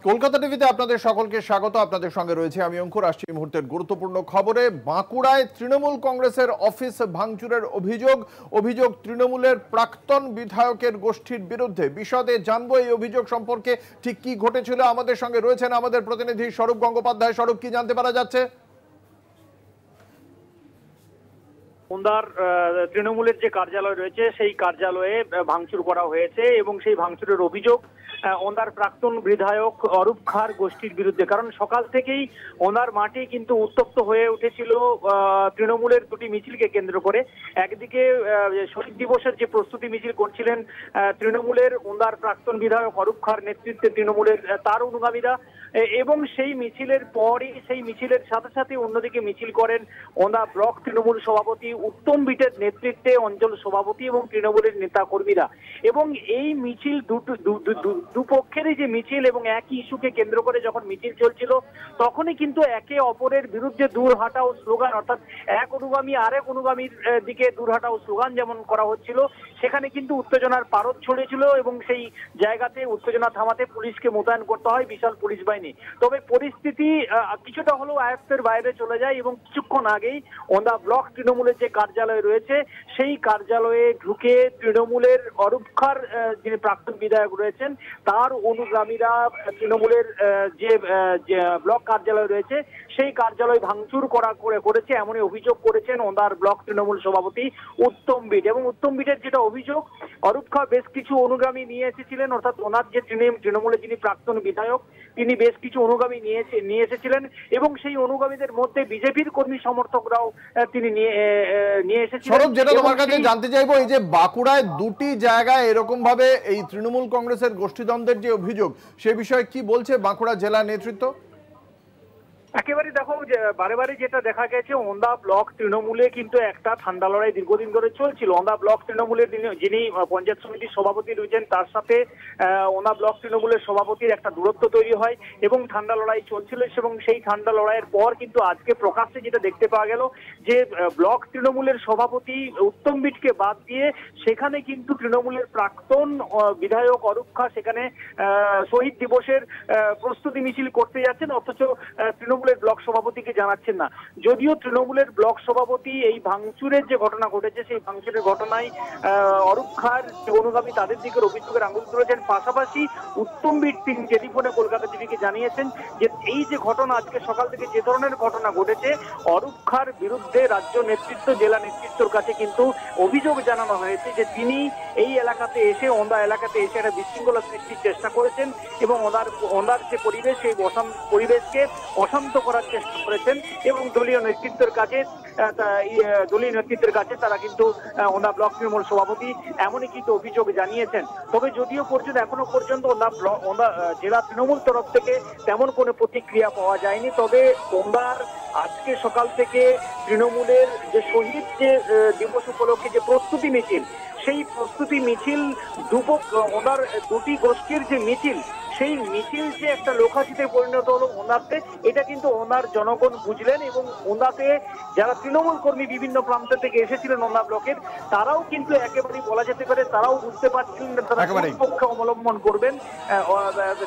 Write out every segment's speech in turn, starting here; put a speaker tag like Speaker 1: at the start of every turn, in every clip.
Speaker 1: কলকাতা টিভিতে আপনাদের সকলকে স্বাগত। আপনাদের সঙ্গে রয়েছে আমি অঙ্কুর। আসছি এই মুহূর্তের গুরুত্বপূর্ণ খবরে। বাঁকুড়ায় তৃণমূল কংগ্রেসের অফিস ভাঙচুরের অভিযোগ তৃণমূলের প্রাক্তন বিধায়কের গোষ্ঠীর বিরুদ্ধে। বিশদে জানবো এই অভিযোগ সম্পর্কে ঠিক কি ঘটেছিল। আমাদের সঙ্গে রয়েছেন আমাদের প্রতিনিধি স্বরূপ গঙ্গোপাধ্যায়। স্বরূপ, কি জানতে পারা যাচ্ছে?
Speaker 2: ওন্দার তৃণমূলের যে কার্যালয় রয়েছে সেই কার্যালয়ে ভাঙচুর করা হয়েছে এবং সেই ভাঙচুরের অভিযোগ ওন্দার প্রাক্তন বিধায়ক অরূপ খার গোষ্ঠীর বিরুদ্ধে। কারণ সকাল থেকেই ওন্দার মাটি কিন্তু উত্তপ্ত হয়ে উঠেছিল তৃণমূলের দুটি মিছিলকে কেন্দ্র করে। একদিকে শহীদ দিবসের যে প্রস্তুতি মিছিল করছিলেন তৃণমূলের ওন্দার প্রাক্তন বিধায়ক অরূপ খার নেতৃত্বে তৃণমূলের তার অনুগামীরা, এবং সেই মিছিলের পরই সেই মিছিলের সাথে সাথে অন্যদিকে মিছিল করেন ওন্দা ব্লক তৃণমূল সভাপতি উত্তম বিটের নেতৃত্বে অঞ্চল সভাপতি এবং তৃণমূলের নেতা কর্মীরা। এবং এই মিছিল দুপক্ষেরই যে মিছিল এবং একই ইস্যুকে কেন্দ্র করে যখন মিছিল চলছিল তখনই কিন্তু একে অপরের বিরুদ্ধে দূর হাঁটাও স্লোগান, অর্থাৎ এক অনুগামী আরেক অনুগামীর দিকে দূর হাঁটাও স্লোগান যেমন করা হচ্ছিল, সেখানে কিন্তু উত্তেজনার পারদ ছড়িয়েছিল এবং সেই জায়গাতে উত্তেজনা থামাতে পুলিশকে মোতায়েন করতে হয় বিশাল পুলিশ বাহিনী। তবে পরিস্থিতি কিছুটা হলেও আয়ত্তের বাইরে চলে যায় এবং কিছুক্ষণ আগেই ওন্দা ব্লক তৃণমূলের যে কার্যালয় রয়েছে সেই কার্যালয়ে ঢুকে তৃণমূলের অরূপ খার যিনি প্রাক্তন বিধায়ক রয়েছেন তার অনুগামীরা তৃণমূলের যে ব্লক কার্যালয় রয়েছে সেই কার্যালয় ভাঙচুর করেছে এমনই অভিযোগ করেছেন ওন্দার ব্লক তৃণমূল সভাপতি উত্তম বিট। এবং উত্তম বিটের যেটা অভিযোগ, অরূপ খার বেশ কিছু অনুগামী নিয়ে এসেছিলেন, অর্থাৎ ওনার যে তৃণমূলের যিনি প্রাক্তন বিধায়ক তিনি বেশ কিছু অনুগামী নিয়ে এসেছিলেন এবং সেই অনুগামীদের মধ্যে বিজেপির কর্মী সমর্থকরাও তিনি নিয়ে এসেছিলেন।
Speaker 1: স্বরূপ, যেটা তোমার কাছে জানতে চাইবো, এই যে বাঁকুড়ায় দুটি জায়গায় এরকম ভাবে এই তৃণমূল কংগ্রেসের গোষ্ঠীদ্বন্দ্বের যে অভিযোগ, সে বিষয়ে কি বলছে বাঁকুড়া জেলা নেতৃত্ব?
Speaker 2: একেবারে দেখো, যে বারে বারে যেটা দেখা গেছে ওন্দা ব্লক তৃণমূলে কিন্তু একটা ঠান্ডা লড়াই দীর্ঘদিন ধরে চলছিল। ওন্দা ব্লক তৃণমূলের যিনি পঞ্চায়েত সমিতির সভাপতি রয়েছেন তার সাথে ওন্দা ব্লক তৃণমূলের সভাপতির একটা দূরত্ব তৈরি হয় এবং ঠান্ডা লড়াই চলছিল। এবং সেই ঠান্ডা লড়াইয়ের পর কিন্তু আজকে প্রকাশ্যে যেটা দেখতে পাওয়া গেল যে ব্লক তৃণমূলের সভাপতি উত্তম বিটকে বাদ দিয়ে সেখানে কিন্তু তৃণমূলের প্রাক্তন বিধায়ক অরূপ খার সেখানে শহীদ দিবসের প্রস্তুতি মিছিল করতে যাচ্ছেন, অথচ তৃণমূলের ব্লক সভাপতিকে জানাচ্ছেন না। যদিও তৃণমূলের ব্লক সভাপতি এই ভাঙচুরের যে ঘটনা ঘটেছে সেই ভাঙচুরের ঘটনায় অরূপ খার যে অনুগামী তাদের দিকের অভিযোগের আঙুল তুলেছেন। পাশাপাশি উত্তম বিট তিনি টেলিফোনে কলকাতা টিভিকে জানিয়েছেন যে এই যে ঘটনা আজকে সকাল থেকে যে ধরনের ঘটনা ঘটেছে অরূপ খার বিরুদ্ধে রাজ্য নেতৃত্ব জেলা নেতৃত্বের কাছে কিন্তু অভিযোগ জানানো হয়েছে যে তিনি এই এলাকাতে এসে ওন্দা এলাকাতে এসে একটা বিশৃঙ্খলা সৃষ্টির চেষ্টা করেছেন এবং ওন্দার যে পরিবেশ সেই পরিবেশকে অশান্ত করার চেষ্টা করেছেন এবং দলীয় নেতৃত্বের কাছে তারা কিন্তু ওন্দা ব্লক তৃণমূল সভাপতি এমনই কিন্তু অভিযোগ জানিয়েছেন। তবে যদিও এখনো পর্যন্ত ওন্দা জেলা তৃণমূল তরফ থেকে তেমন কোনো প্রতিক্রিয়া পাওয়া যায়নি। তবে ওন্দার আজকে সকাল থেকে তৃণমূলের যে শহীদ যে দিবস উপলক্ষে যে প্রস্তুতি মিছিল সেই প্রস্তুতি মিছিল ওনার দুটি গোষ্ঠীর যে মিছিল সেই মিছিল যে একটা লোকাচিতে পরিণত হলো ওনাতে, এটা কিন্তু ওনার জনগণ বুঝলেন এবং ওনাতে যারা তৃণমূল কর্মী বিভিন্ন প্রান্ত থেকে এসেছিলেন ওনা ব্লকের তারাও কিন্তু একেবারেই বলা যেতে পারে তারাও বুঝতে পারছিলেন তারা পক্ষে অবলম্বন করবেন,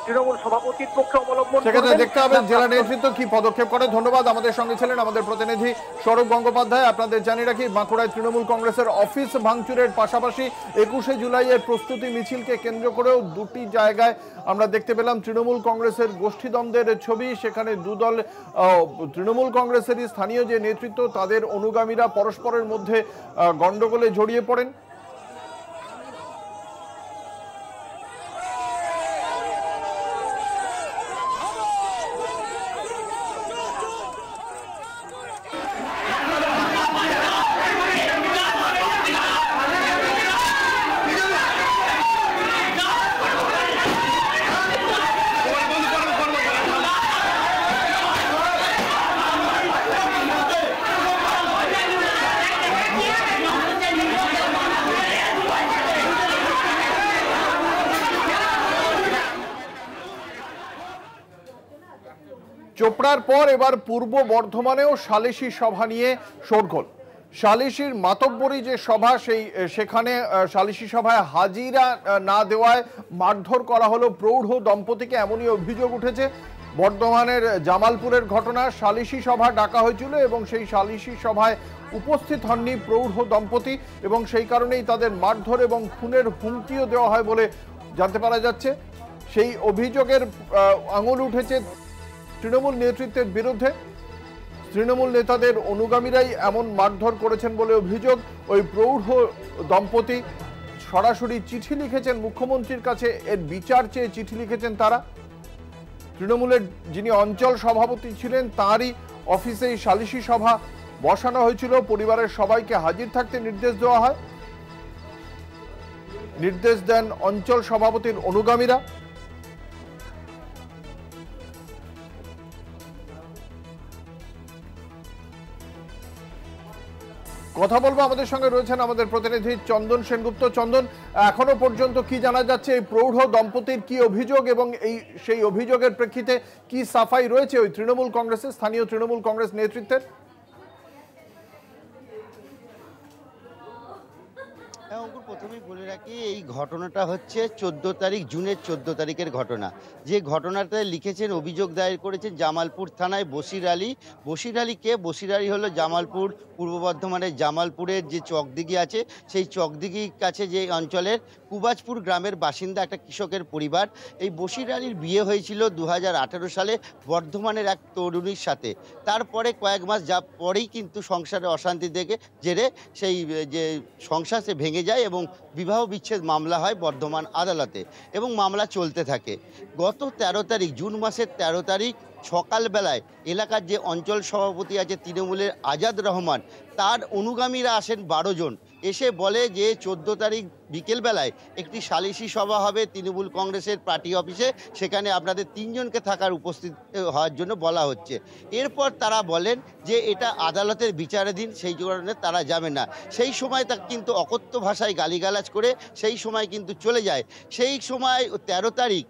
Speaker 2: তৃণমূল সভাপতির পক্ষে অবলম্বন করবেন।
Speaker 1: দেখতে হবে জেলা নেতৃত্ব কি পদক্ষেপ করে। ধন্যবাদ। আমাদের সঙ্গে ছিলেন আমাদের প্রতিনিধি স্বরূপ গঙ্গোপাধ্যায়। আপনাদের জানিয়ে রাখি, বাঁকুড়ায় তৃণমূল কংগ্রেসের অফিস ভাঙচুরের পাশাপাশি 21শে জুলাইয়ের প্রস্তুতি মিছিলকে কেন্দ্র করেও দুটি জায়গায় আমরা দেখতে পেলাম তৃণমূল কংগ্রেসের গোষ্ঠীদ্বন্দ্বের ছবি। সেখানে দুদল, তৃণমূল কংগ্রেসেরই স্থানীয় যে নেতৃত্ব তাদের অনুগামীরা পরস্পরের মধ্যে গন্ডগোলে জড়িয়ে পড়েন। চোপড়ার পর এবার পূর্ব বর্ধমানেও সালিশি সভা নিয়ে শোরগোল। সালিসির মাতব্বরী যে সভা সেখানে সালিসি সভায় হাজিরা না দেওয়ায় মারধর করা হলো প্রৌঢ় দম্পতিকে, এমনই অভিযোগ উঠেছে। বর্ধমানের জামালপুরের ঘটনা। সালিসি সভা ডাকা হয়েছিল এবং সেই সালিসি সভায় উপস্থিত হননি প্রৌঢ় দম্পতি এবং সেই কারণেই তাদের মারধর এবং খুনের হুমকিও দেওয়া হয় বলে জানতে পারা যাচ্ছে। সেই অভিযোগের আঙুল উঠেছে তৃণমূল নেতৃত্বের বিরুদ্ধে। তৃণমূল নেতাদের অনুগামীরাই এমন মারধর করেছেন বলে অভিযোগ। ওই প্রৌঢ় দম্পতি সরাসরি চিঠি লিখেছেন মুখ্যমন্ত্রীর কাছে, এর বিচার চেয়ে চিঠি লিখেছেন তারা। তৃণমূলের যিনি অঞ্চল সভাপতি ছিলেন তাঁরই অফিসেই সালিসি সভা বসানো হয়েছিল। পরিবারের সবাইকে হাজির থাকতে নির্দেশ দেওয়া হয়, নির্দেশ দেন অঞ্চল সভাপতির অনুগামীরা। কথা বলবো, আমাদের সঙ্গে রয়েছেন আমাদের প্রতিনিধি চন্দন সেনগুপ্ত। চন্দন, এখনো পর্যন্ত কি জানা যাচ্ছে এই প্রৌঢ় দম্পতির কি অভিযোগ এবং সেই অভিযোগের প্রেক্ষিতে কি সাফাই রয়েছে ওই তৃণমূল কংগ্রেসের, স্থানীয় তৃণমূল কংগ্রেস নেতৃত্বের?
Speaker 3: অঙ্কুর, প্রথমেই বলে রাখি এই ঘটনাটা হচ্ছে 14 তারিখ, জুনের 14 তারিখের ঘটনা। যে ঘটনাটা লিখেছেন, অভিযোগ দায়ের করেছেন জামালপুর থানায় বশির আলী। বশির আলী কে? বশির আলী হলো জামালপুর, পূর্ব বর্ধমানের জামালপুরের যে চকদিঘি আছে, সেই চকদিঘির কাছে যে অঞ্চলের কুবাজপুর গ্রামের বাসিন্দা একটা কৃষকের পরিবার। এই বশির আলীর বিয়ে হয়েছিল 2018 সালে বর্ধমানের এক তরুণীর সাথে। তারপরে কয়েক মাস পরেই কিন্তু সংসারে অশান্তি দেখে জেরে সেই যে সংসার সে ভেঙে যায় এবং বিবাহ বিচ্ছেদ মামলা হয় বর্ধমান আদালতে এবং মামলা চলতে থাকে। গত 13 তারিখ, জুন মাসের 13 তারিখ সকালবেলায় এলাকার যে অঞ্চল সভাপতি আছে তৃণমূলের আজাদ রহমান, তার অনুগামীরা আসেন 12 জন, এসে বলে যে 14 তারিখ বিকেলবেলায় একটি সালিসি সভা হবে তৃণমূল কংগ্রেসের পার্টি অফিসে, সেখানে আপনাদের 3 জনকে থাকার উপস্থিত হওয়ার জন্য বলা হচ্ছে। এরপর তারা বলেন যে এটা আদালতের বিচারাধীন, সেই কারণে তারা যাবে না। সেই সময় তা কিন্তু অকথ্য ভাষায় গালিগালাজ করে সেই সময় কিন্তু চলে যায়। সেই সময় 13 তারিখ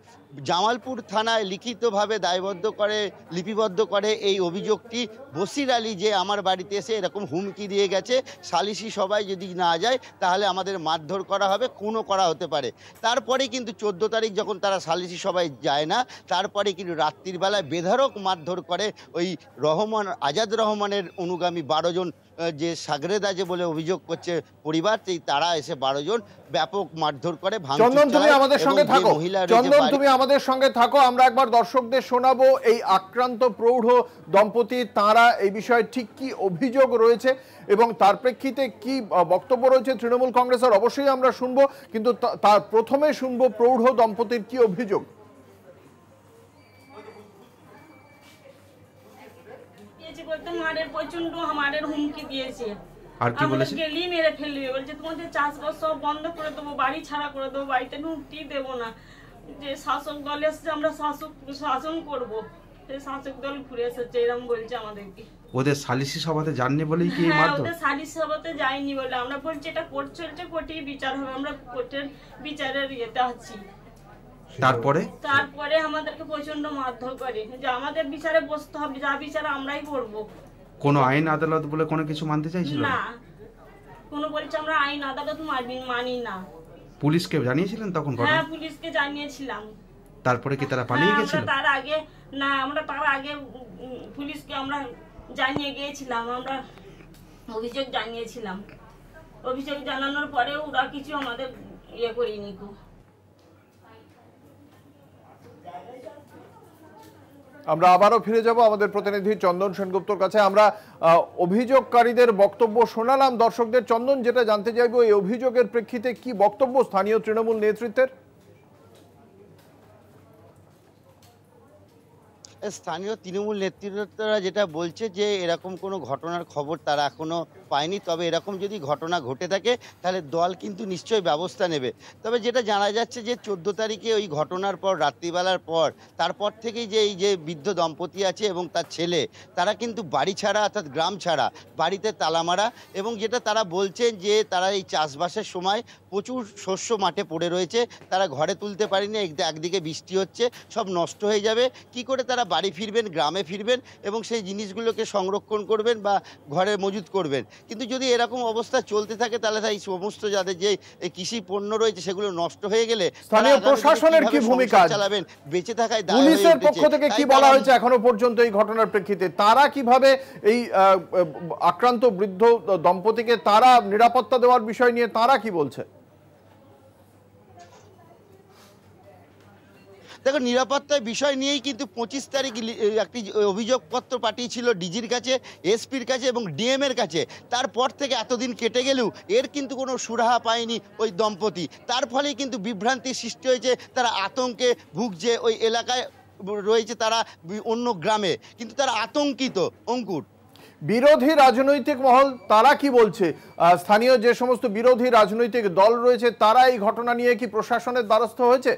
Speaker 3: জামালপুর থানায় লিখিতভাবে লিপিবদ্ধ করে এই অভিযোগটি বশির আলী, যে আমার বাড়িতে এসে এরকম হুমকি দিয়ে গেছে, সালিসি সভায় যদি না যায় তাহলে আমাদের মারধর করা হবে, খুনও করা হতে পারে। তারপরে কিন্তু 14 তারিখ যখন তারা সালিসি সভায় যায় না, তারপরে কিন্তু রাত্রির বেলায় বেধড়ক মারধর করে ওই আজাদ রহমানের অনুগামী 12 জন, যে সাগরেদা যে বলে অভিযোগ করছে পরিবার, তারা এসে 12 জন ব্যাপক মারধর করে।
Speaker 1: চন্দন, তুমি আমাদের সঙ্গে থাকো। তুমি আমাদের সঙ্গে থাকো, আমরা একবার দর্শকদের শোনাবো এই আক্রান্ত প্রৌঢ় দম্পতি, তারা এই বিষয়ে ঠিক কি অভিযোগ রয়েছে এবং তার প্রেক্ষিতে কি বক্তব্য রয়েছে তৃণমূল কংগ্রেসের, অবশ্যই আমরা শুনবো। কিন্তু তার প্রথমে শুনবো প্রৌঢ় দম্পতির কি অভিযোগ।
Speaker 4: মারের প্রচন্ড মারের হুমকি দিয়েছে,
Speaker 5: আর কি বলেছে?
Speaker 4: গেলি মেরে ফেলবে, বলছে তোমাদের চাষবাস সব বন্ধ করে দেবো, বাড়ি ছাড়া করে দেবো, বাড়িতে ঢুকতে দেবো না। যে শাসক দল এসেছে আমরা শাসন করবো, শাসক দল ঘুরে এসেছে এরকম বলছে আমাদেরকে।
Speaker 5: ওদের সালিসি সভাতে যাননি বলেই কি মারধর?
Speaker 4: ওদের সালিসি সভাতে যায়নি বলে আমরা বলছি এটা কোর্ট চলছে, কোর্টেই বিচার হবে, আমরা কোর্টের বিচারের ইয়েতে আছি। তারপরে আমাদেরকে প্রচন্ড মারধর করে যে আমাদের বিচারে বসতে হবে, যা বিচার আমরাই করবো।
Speaker 5: কোনো আইন আদালত বলে কোনো কিছু মানতে চাইছিল
Speaker 4: না, কোনো বলছে আমরা আইন আদালত মানি না।
Speaker 5: পুলিশকে জানিয়েছিলেন তখন?
Speaker 4: হ্যাঁ, পুলিশকে জানিয়েছিলাম।
Speaker 5: তারপরে কি তারা পালিয়ে গেছিল?
Speaker 4: আমরা তার আগে পুলিশকে আমরা জানিয়ে গিয়েছিলাম, আমরা অভিযোগ জানিয়েছিলাম। অভিযোগ জানানোর পরেও ওরা কিছু আমাদের ইয়ে করিনি।
Speaker 1: আমরা আবারও ফিরে যাব আমাদের প্রতিনিধি চন্দন সেনগুপ্তর কাছে। আমরা অভিযোগকারীদের বক্তব্য শোনালাম দর্শকদের। চন্দন, যেটা জানতে চাইবো, এই অভিযোগের প্রেক্ষিতে কি বক্তব্য স্থানীয় তৃণমূল নেতৃত্বের?
Speaker 3: স্থানীয় তৃণমূল নেতৃত্বরা যেটা বলছে যে এরকম কোনো ঘটনার খবর তারা এখনো পায়নি, তবে এরকম যদি ঘটনা ঘটে থাকে তাহলে দল কিন্তু নিশ্চয়ই ব্যবস্থা নেবে। তবে যেটা জানা যাচ্ছে যে 14 তারিখে ওই ঘটনার পর, রাত্রিবেলার পর, তারপর থেকেই যে এই যে বৃদ্ধ দম্পতি আছে এবং তার ছেলে, তারা কিন্তু বাড়ি ছাড়া, অর্থাৎ গ্রাম ছাড়া, বাড়িতে তালা মারা। এবং যেটা তারা বলছেন যে তারা এই চাষবাসের সময় প্রচুর শস্য মাঠে পড়ে রয়েছে, তারা ঘরে তুলতে পারেনি, একদিকে বৃষ্টি হচ্ছে, সব নষ্ট হয়ে যাবে, কি করে তারা বাড়ি ফিরবেন, গ্রামে ফিরবেন এবং সেই জিনিসগুলোকে সংরক্ষণ করবেন বা ঘরে মজুত করবেন। কিন্তু যদি এরকম অবস্থা চলতে থাকে তাহলে এই সমস্ত যাদের যে কৃষি পণ্য রয়েছে সেগুলো নষ্ট হয়ে গেলে
Speaker 1: স্থানীয় প্রশাসনের কি ভূমিকা
Speaker 3: চালাবেন, বেঁচে থাকায় দায় হয়ে
Speaker 1: পুলিশের
Speaker 3: উঠেছে।
Speaker 1: পক্ষ থেকে কি
Speaker 3: তাই
Speaker 1: বলা
Speaker 3: তারা
Speaker 1: হয়েছে এখনো পর্যন্ত এই ঘটনার প্রেক্ষিতে? তারা কিভাবে এই আক্রান্ত বৃদ্ধ দম্পতিকে তারা নিরাপত্তা দেওয়ার বিষয় নিয়ে তারা কি বলছে?
Speaker 3: দেখো, নিরাপত্তার বিষয় নিয়েই কিন্তু 25 তারিখ একটি অভিযোগপত্র পাঠিয়েছিল ডিজির কাছে, এসপির কাছে এবং ডিএম এর কাছে। তারপর থেকে এতদিন কেটে গেলেও এর কিন্তু কোনো সুরাহা পায়নি ওই দম্পতি। তার ফলেই কিন্তু বিভ্রান্তির সৃষ্টি হয়েছে, তারা আতঙ্কে ভুগছে। ওই এলাকায় রয়েছে তারা অন্য গ্রামে, কিন্তু তারা আতঙ্কিত। অঙ্কুর,
Speaker 1: বিরোধী রাজনৈতিক মহল তারা কি বলছে? স্থানীয় যে সমস্ত বিরোধী রাজনৈতিক দল রয়েছে তারা এই ঘটনা নিয়ে কি প্রশাসনের দ্বারস্থ হয়েছে?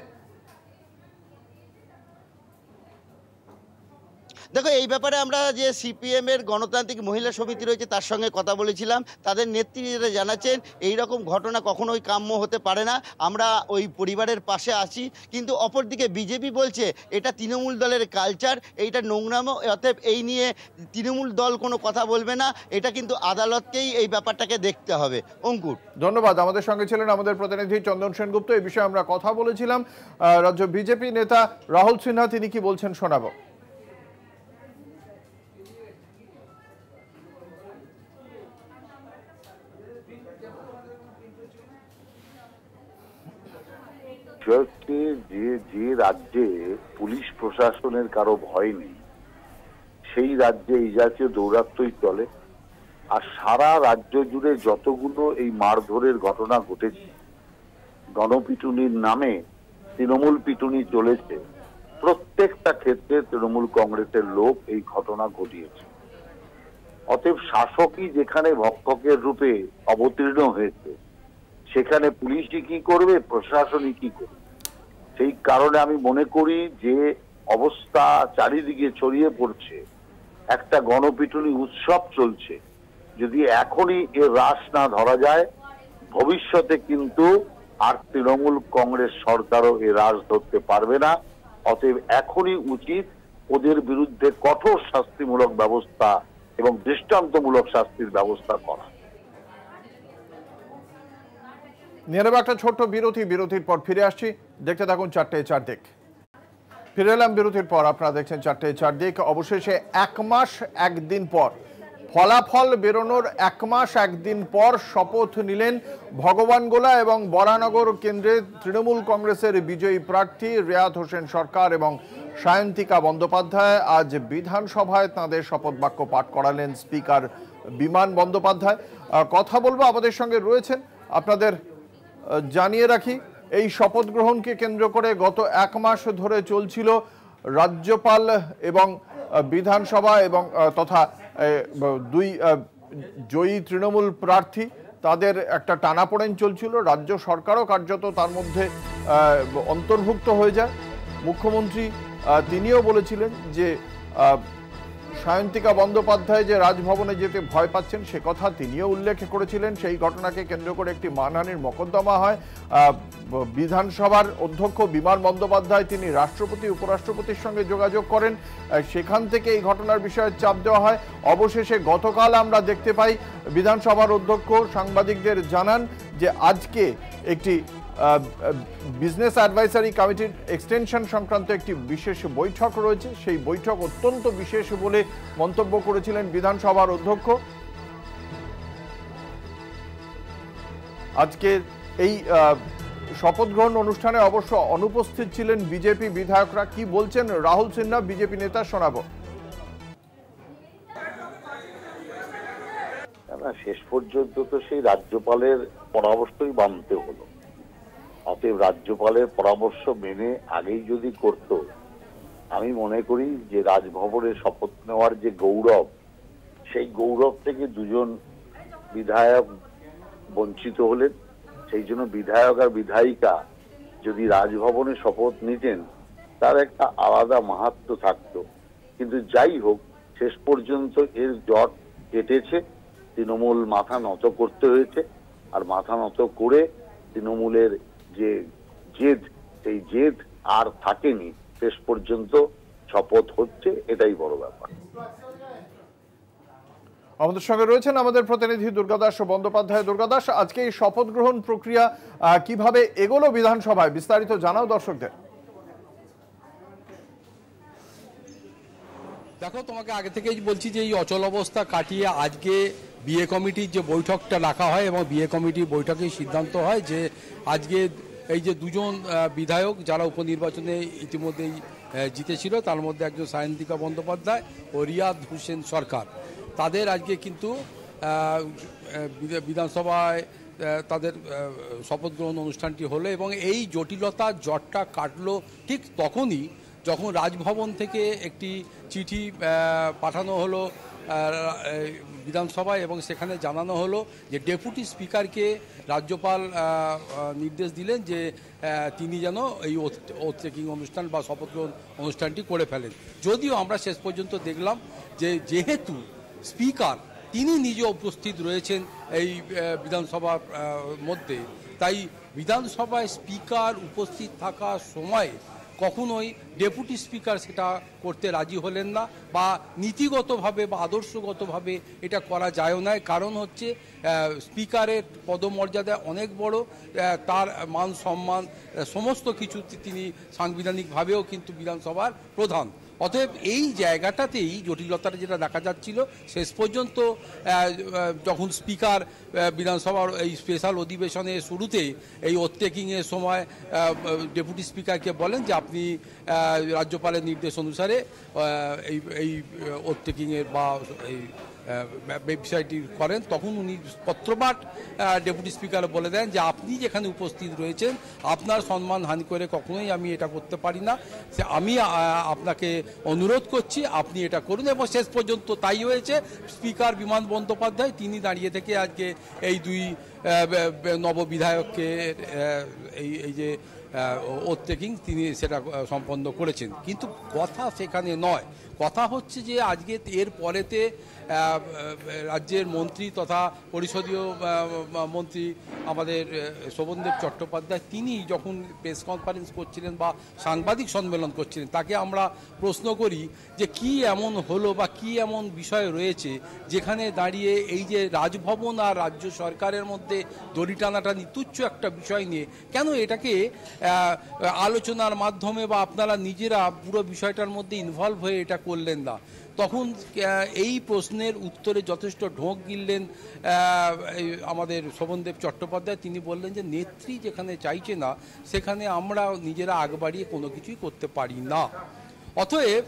Speaker 3: দেখো, এই ব্যাপারে আমরা যে সিপিএম এর গণতান্ত্রিক মহিলা সমিতি রয়েছে তার সঙ্গে কথা বলেছিলাম। তাদের নেত্রীরা জানাচ্ছেন এই রকম ঘটনা কখনোই কাম্য হতে পারে না, আমরা ওই পরিবারের পাশে আছি। কিন্তু অপরদিকে বিজেপি বলছে এটা তৃণমূল দলের কালচার, এইটা নোংরামো, অতএব এই নিয়ে তৃণমূল দল কোনো কথা বলবে না। এটা কিন্তু আদালতকেই এই ব্যাপারটাকে দেখতে হবে। অঙ্কুর,
Speaker 1: ধন্যবাদ। আমাদের সঙ্গে ছিলেন আমাদের প্রতিনিধি চন্দন সেনগুপ্ত। এই বিষয়ে আমরা কথা বলেছিলাম। রাজ্য বিজেপি নেতা রাহুল সিনহা তিনি কি বলছেন শোনাবো।
Speaker 6: যে রাজ্যে পুলিশ প্রশাসনের কারো ভয় নেই সেই রাজ্যে এই জাতীয় দৌরাত্ম্যই চলে। আর সারা রাজ্য জুড়ে যতগুলো এই মারধরের ঘটনা ঘটেছে, গণপিটুনির নামে তৃণমূল পিটুনি চলেছে, প্রত্যেকটা ক্ষেত্রে তৃণমূল কংগ্রেসের লোক এই ঘটনা ঘটিয়েছে। অতএব শাসকই যেখানে ভক্ষকের রূপে অবতীর্ণ হয়েছে সেখানে পুলিশই কি করবে, প্রশাসনই কি করবে? সেই কারণে আমি মনে করি যে অবস্থা চারিদিকে ছড়িয়ে পড়ছে, একটা গণপিটুনি উৎসব চলছে। যদি এখনই এর রাশ না ধরা যায় ভবিষ্যতে কিন্তু আর তৃণমূল কংগ্রেস সরকারও এ রাশ ধরতে পারবে না। অতএব এখনই উচিত ওদের বিরুদ্ধে কঠোর শাস্তিমূলক ব্যবস্থা এবং দৃষ্টান্তমূলক শাস্তির ব্যবস্থা করা।
Speaker 1: নিয়ে নেব একটা ছোট্ট বিরতির পর ফিরে আসছি। দেখতে থাকুন 4টে 4 দিক। ফিরে এলাম বিরতির পর, আপনারা দেখছেন 4টে 4 দিক। অবশেষে 1 মাস 1 দিন পর, ফলাফল বেরোনোর 1 মাস 1 দিন পর শপথ নিলেন ভগবানগোলা এবং বরানগর কেন্দ্রে তৃণমূল কংগ্রেসের বিজয়ী প্রার্থী রেয়াত হোসেন সরকার এবং সায়ন্তিকা বন্দ্যোপাধ্যায়। আজ বিধানসভায় তাঁদের শপথ বাক্য পাঠ করালেন স্পিকার বিমান বন্দ্যোপাধ্যায়। কথা বলবো, আমাদের সঙ্গে রয়েছেন। আপনাদের জানিয়ে রাখি, এই শপথ গ্রহণকে কেন্দ্র করে গত 1 মাস ধরে চলছিল রাজ্যপাল এবং বিধানসভা এবং তথা দুই জয়ী তৃণমূল প্রার্থী তাদের একটা টানাপোড়েন চলছিল। রাজ্য সরকারও কার্যত তার মধ্যে অন্তর্ভুক্ত হয়ে যায়। মুখ্যমন্ত্রী তিনিও বলেছিলেন যে সায়ন্তিকা বন্দ্যোপাধ্যায় যে রাজভবনে যেতে ভয় পাচ্ছেন সে কথা তিনিও উল্লেখ করেছিলেন। সেই ঘটনাকে কেন্দ্র করে একটি মানহানির মোকদ্দমা হয়। বিধানসভার অধ্যক্ষ বিমান বন্দ্যোপাধ্যায় তিনি রাষ্ট্রপতি উপরাষ্ট্রপতির সঙ্গে যোগাযোগ করেন, সেখান থেকে এই ঘটনার বিষয়ে চাপ দেওয়া হয়। অবশেষে গতকাল আমরা দেখতে পাই বিধানসভার অধ্যক্ষ সাংবাদিকদের জানান যে আজকে একটি বিজনেস অ্যাডভাইসারি কমিটির এক্সটেনশন সংক্রান্ত একটি বিশেষ বৈঠক রয়েছে। সেই বৈঠক অত্যন্ত বিশেষ বলে মন্তব্য করেছিলেন বিধানসভার অধ্যক্ষ। আজকে এই শপথ গ্রহণ অনুষ্ঠানে অবশ্য অনুপস্থিত ছিলেন বিজেপি বিধায়করা। কি বলছেন রাহুল সিনহা বিজেপি নেতা শোনাবো।
Speaker 6: শেষ পর্যন্ত তো সেই রাজ্যপালের পরামর্শই মানতে হলো। অতএব রাজ্যপালের পরামর্শ মেনে আগেই যদি করত, আমি মনে করি যে রাজভবনে শপথ নেওয়ার যে গৌরব, সেই গৌরব থেকে দুজন বিধায়ক বঞ্চিত হলেন। সেই জন্য বিধায়ক আর বিধায়িকা যদি রাজভবনে শপথ নিতেন তার একটা আলাদা মাহাত্ম্য থাকতো। কিন্তু যাই হোক, শেষ পর্যন্ত এর জট কেটেছে। তৃণমূল মাথা নত করতে হয়েছে, আর মাথা নত করে তৃণমূলের যে জেদ, সেই জেদ আর থাকেনি। শেষ পর্যন্ত শপথ হচ্ছে, এটাই বড় ব্যাপার।
Speaker 1: আমাদের সঙ্গে রয়েছেন আমাদের প্রতিনিধি দুর্গাদাস বন্দ্যোপাধ্যায়। দুর্গাদাস, আজকে এই শপথ গ্রহণ প্রক্রিয়া কিভাবে এগোলো বিধানসভায়, বিস্তারিত জানাও দর্শকদের।
Speaker 7: দেখো, তোমাকে আগে থেকেই বলছি যে এই অচল অবস্থা কাটিয়ে আজকে বিএ কমিটির যে বৈঠকটা রাখা হয় এবং বিএ কমিটির বৈঠকেই সিদ্ধান্ত হয় যে আজকে এই যে দুজন বিধায়ক যারা উপনির্বাচনে ইতিমধ্যেই জিতেছিল, তার মধ্যে একজন সায়ন্তিকা বন্দ্যোপাধ্যায় ও রিয়াদ হোসেন সরকার, তাদের আজকে কিন্তু বিধানসভায় তাদের শপথ গ্রহণ অনুষ্ঠানটি হলো। এবং এই জটিলতা জটটা কাটলো ঠিক তখনই যখন রাজভবন থেকে একটি চিঠি পাঠানো হলো বিধানসভায় এবং সেখানে জানানো হলো যে ডেপুটি স্পিকারকে রাজ্যপাল নির্দেশ দিলেন যে তিনি যেন এই ওথ টেকিং অনুষ্ঠান বা শপথ গ্রহণ অনুষ্ঠানটি করে ফেলেন। যদিও আমরা শেষ পর্যন্ত দেখলাম যে যেহেতু স্পিকার তিনি নিজে উপস্থিত রয়েছেন এই বিধানসভার মধ্যে, তাই বিধানসভায় স্পিকার উপস্থিত থাকার সময় কখনোই ডেপুটি স্পিকার সেটা করতে রাজি হলেন না, বা নীতিগতভাবে বা আদর্শগতভাবে এটা করা যায়ও না। কারণ হচ্ছে স্পিকারের পদমর্যাদা অনেক বড়, তার মান সম্মান সমস্ত কিছু তিনি সাংবিধানিকভাবেও কিন্তু বিধানসভার প্রধান। অতএব এই জায়গাটাতেই জটিলতাটা যেটা দেখা যাচ্ছিল, শেষ পর্যন্ত যখন স্পিকার বিধানসভার এই স্পেশাল অধিবেশনের শুরুতে এই ওথ টেকিংয়ের সময় ডেপুটি স্পিকারকে বলেন যে আপনি রাজ্যপালের নির্দেশ অনুসারে এই ওথ টেকিংয়ের বা এই বিষয়টি করেন, তখন উনি পত্রপাঠ ডেপুটি স্পিকার বলে দেন যে আপনি যেখানে উপস্থিত রয়েছেন আপনার সম্মান হানি করে কখনোই আমি এটা করতে পারি না, আমি আপনাকে অনুরোধ করছি আপনি এটা করুন। এবং শেষ পর্যন্ত তাই হয়েছে। স্পিকার বিমান বন্দ্যোপাধ্যায় তিনি দাঁড়িয়ে থেকে আজকে এই দুই নববিধায়ককে এই যে ওথ টেকিং তিনি সেটা সম্পন্ন করেছেন। কিন্তু কথা সেখানে নয়, কথা হচ্ছে যে আজকে এর পরেতে রাজ্যের মন্ত্রী তথা পরিষদীয় মন্ত্রী আমাদের শোভনদেব চট্টোপাধ্যায় তিনি যখন প্রেস কনফারেন্স করছিলেন বা সাংবাদিক সম্মেলন করছিলেন, তাকে আমরা প্রশ্ন করি যে কি এমন হলো বা কি এমন বিষয় রয়েছে যেখানে দাঁড়িয়ে এই যে রাজভবন আর রাজ্য সরকারের মধ্যে দড়ি টানাটানি তুচ্ছ একটা বিষয় নিয়ে কেন এটাকে আলোচনার মাধ্যমে বা আপনারা নিজেরা পুরো বিষয়টার মধ্যে ইনভলভ হয়ে এটা করলেন না। তখন এই প্রশ্নের উত্তরে যথেষ্ট ঢোক গিললেন আমাদের শোভনদেব চট্টোপাধ্যায়। তিনি বললেন যে নেত্রী যেখানে চাইছে না সেখানে আমরা নিজেরা আগ বাড়িয়ে কোনো কিছুই করতে পারি না। অতএব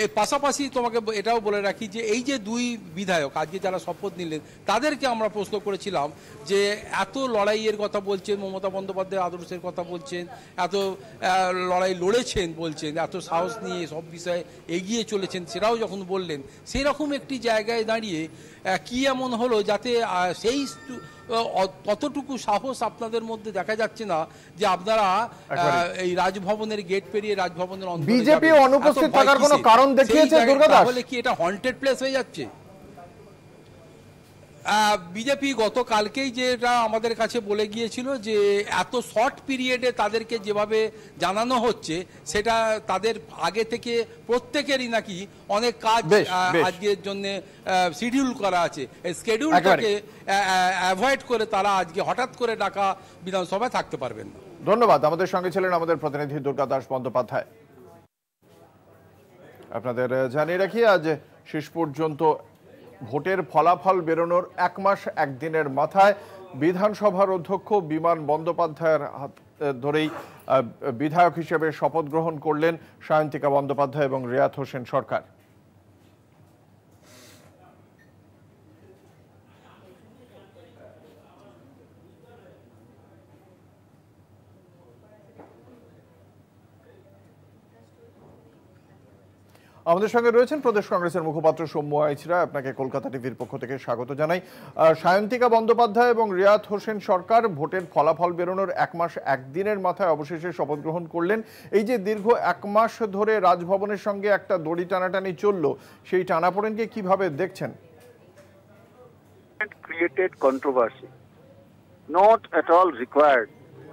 Speaker 7: এর পাশাপাশি তোমাকে এটাও বলে রাখি যে এই যে দুই বিধায়ক আজকে যারা শপথ নিলেন তাদেরকে আমরা প্রশ্ন করেছিলাম যে এত লড়াইয়ের কথা বলছেন, মমতা বন্দ্যোপাধ্যায় আদর্শের কথা বলছেন, এত লড়াই লড়েছেন বলছেন, এত সাহস নিয়ে সব বিষয়ে এগিয়ে চলেছেন, সেটাও যখন বললেন সেই রকম একটি জায়গায় দাঁড়িয়ে কি এমন হলো যাতে সেই ততটুকু সাহস আপনাদের মধ্যে দেখা যাচ্ছে না যে আপনারা এই রাজভবনের গেট পেরিয়ে রাজভবনের
Speaker 1: বিজেপি অনুপস্থিত থাকার কোনো কারণ দেখিয়েছে দুর্গাদাস?
Speaker 7: তাহলে কি এটা হন্টেড প্লেস হয়ে যাচ্ছে? বিজেপি গতকালকেই যেটা আমাদের কাছে বলে গিয়েছিল যে এত শর্ট পিরিয়ডে তাদেরকে যেভাবে জানানো হচ্ছে সেটা তাদের আগে থেকে প্রত্যেকেরই নাকি অনেক কাজ আজকের জন্য শিডিউল করা আছে। এই শিডিউলটাকে অ্যাভয়েড করে তারা আজকে হঠাৎ করে ঢাকা বিধানসভায় থাকতে পারবেন না।
Speaker 1: ধন্যবাদ। আমাদের সঙ্গে ছিলেন আমাদের প্রতিনিধি দুর্গাদাস বন্দ্যোপাধ্যায়। আপনাদের জানিয়ে রাখি আজ শেষ পর্যন্ত ভোটের ফলাফল বেরোনোর 1 মাস 1 দিনের মাথায় বিধানসভার অধ্যক্ষ বিমান বন্দ্যোপাধ্যায়ের হাত ধরেই বিধায়ক হিসেবে শপথ গ্রহণ করলেন সায়ন্তিকা বন্দ্যোপাধ্যায় এবং রিয়াদ হোসেন সরকার। আমাদের সঙ্গে রয়েছেন প্রদেশ কংগ্রেসের মুখপাত্র সৌম্য আইচরা। আপনাকে কলকাতা টিভির পক্ষ থেকে স্বাগত জানাই। সায়ন্তিকা বন্দ্যোপাধ্যায় এবং রিয়াদ হোসেন সরকার ভোটের ফলাফল বেরোনোর 1 মাস 1 দিনের মাথায় অবশেষে শপথ গ্রহণ করলেন। এই যে দীর্ঘ 1 মাস ধরে রাজভবনের সঙ্গে একটা দড়ি টানাটানি চললো, সেই টানাপোড়েনকে কিভাবে দেখছেন?
Speaker 8: Created controversy, not at all required.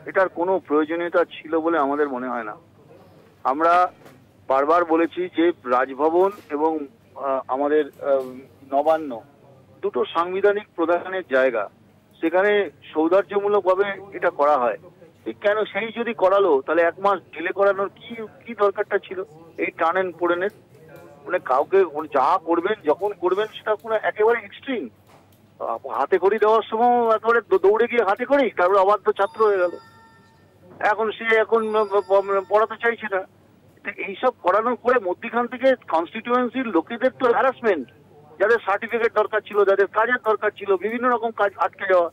Speaker 8: এটার কোনো প্রয়োজনীয়তা ছিল বলে আমাদের মনে হয় না। আমরা বারবার বলেছি যে রাজভবন এবং আমাদের নবান্ন দুটো সাংবিধানিক প্রদানের জায়গা, সেখানে সৌহার্দ্যমূলকভাবে এটা করা হয়। কেন সেই যদি করালো তাহলে 1 মাস ডিলে করানোর কি দরকারটা ছিল? এই টার্ন এন্ড পোর্ডেনের মানে কাউকে যা করবেন যখন করবেন সেটা কোনো একেবারে এক্সট্রিম। হাতে খড়ি দেওয়ার সময় একেবারে দৌড়ে গিয়ে হাতে খড়ি, তারপরে অবাধ্য ছাত্র হয়ে গেল, এখন সে পড়াতে চাইছে না। এইসব করানোর পরে মধ্যখান থেকে কনস্টিটিউয়েন্সির লোকেদের তো হ্যারাসমেন্ট, যাদের সার্টিফিকেট দরকার ছিল, যাদের কাজের দরকার ছিল, বিভিন্ন রকম কাজ আটকে যাওয়া।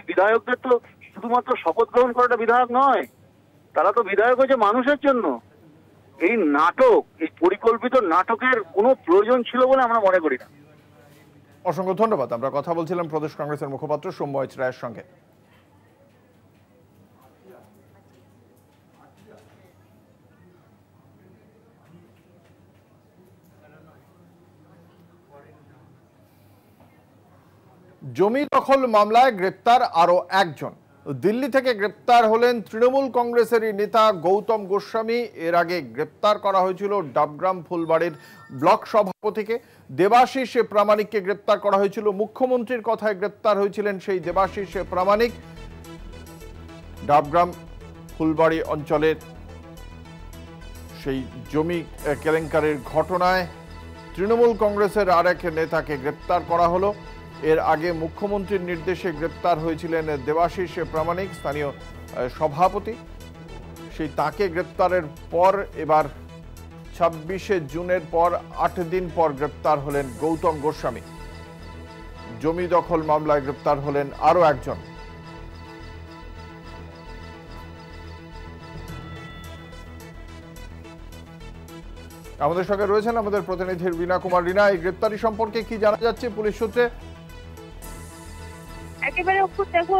Speaker 8: বিধায়কদের তো শুধুমাত্র শপথ গ্রহণ করাটা বিধায়ক নয়, তারা তো বিধায়ক হয়েছে মানুষের জন্য। এই নাটক, এই পরিকল্পিত নাটকের কোনো প্রয়োজন ছিল বলে আমরা মনে করি না।
Speaker 1: অসংখ্য ধন্যবাদ। আমরা কথা বলছিলাম প্রদেশ কংগ্রেসের মুখপাত্র সৌম্যজ রায়ের সঙ্গে। জমি দখল মামলায় গ্রেপ্তার আরো একজন। দিল্লি থেকে গ্রেপ্তার হলেন তৃণমূল কংগ্রেসেরই নেতা গৌতম গোস্বামী। এর আগে গ্রেপ্তার করা হয়েছিল ডাবগ্রাম ফুলবাড়ির ব্লক সভাপতিকে। দেবাশিস প্রামাণিককে গ্রেপ্তার করা হয়েছিল। মুখ্যমন্ত্রীর কথায় গ্রেপ্তার হয়েছিলেন সেই দেবাশিস প্রামাণিক। ডাবগ্রাম ফুলবাড়ি অঞ্চলের সেই জমি কেলেঙ্কারির ঘটনায় তৃণমূল কংগ্রেসের আরেক নেতাকে গ্রেপ্তার করা হলো। এর আগে মুখ্যমন্ত্রীর নির্দেশে গ্রেপ্তার হয়েছিলেন দেবাশিস প্রামাণিক, স্থানীয় সভাপতি। সেই তাকে গ্রেপ্তারের পর এবার 26শে জুনের পর 8 দিন পর গ্রেপ্তার হলেন গৌতম গোস্বামী। জমি দখল মামলায় গ্রেপ্তার হলেন আরো একজন। আমাদের সঙ্গে রয়েছেন আমাদের প্রতিনিধি রীনা কুমার। রীনা, এই গ্রেপ্তারি সম্পর্কে কি জানা যাচ্ছে পুলিশ সূত্রে?
Speaker 9: একেবারে অক্ষর দেখো,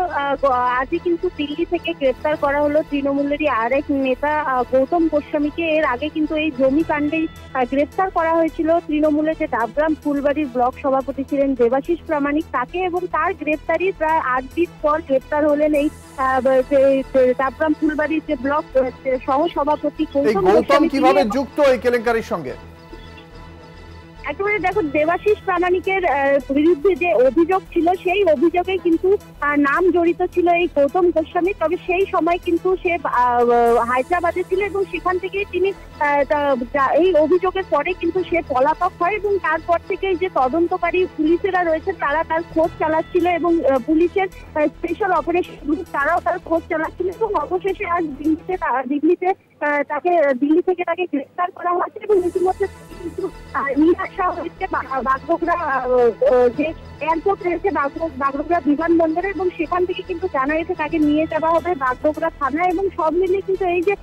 Speaker 9: আজই কিন্তু দিল্লি থেকে গ্রেপ্তার করা হলো তৃণমূলেরই আরেক নেতা গৌতম গোস্বামীকে। এর আগে কিন্তু এই জমি কাণ্ডেই গ্রেপ্তার করা হয়েছিল তৃণমূলের যে ডাবগ্রাম ফুলবাড়ির ব্লক সভাপতি ছিলেন দেবাশিস প্রামাণিক তাকে, এবং তার গ্রেপ্তারি প্রায় 8 দিন পর গ্রেপ্তার হলেন এই ডাবগ্রাম ফুলবাড়ির যে ব্লক সহ সভাপতি গৌতম গোস্বামী।
Speaker 1: কিভাবে যুক্ত এই কেলেঙ্কারির সঙ্গে?
Speaker 9: একেবারে দেখো, দেবাশিস প্রামাণিকের বিরুদ্ধে যে অভিযোগ ছিল সেই অভিযোগে কিন্তু নাম জড়িত ছিল এই গৌতম গোস্বামী। তবে সেই সময় কিন্তু সে হায়দ্রাবাদে ছিল এবং সেখান থেকে তিনি এই অভিযোগের পরে কিন্তু সে পলাতক হয়, এবং তারপর থেকে যে তদন্তকারী পুলিশেরা রয়েছে তারা তার খোঁজ চালাচ্ছিল এবং পুলিশের স্পেশাল অপারেশন গ্রুপ তারাও তার খোঁজ চালাচ্ছিল, এবং অবশেষে আজ দিল্লি থেকে তাকে গ্রেফতার করা হয়েছে এবং ইতিমধ্যে কিন্তু নিয়ে আসা হয়েছে বাগডোগরা যে এয়ারপোর্ট রয়েছে বাগডোগরা বিমানবন্দরে, এবং সেখান থেকে কিন্তু জানা গেছে তাকে নিয়ে যাওয়া হবে বাগডোগরা থানায়। এবং সব মিলিয়ে কিন্তু এই যে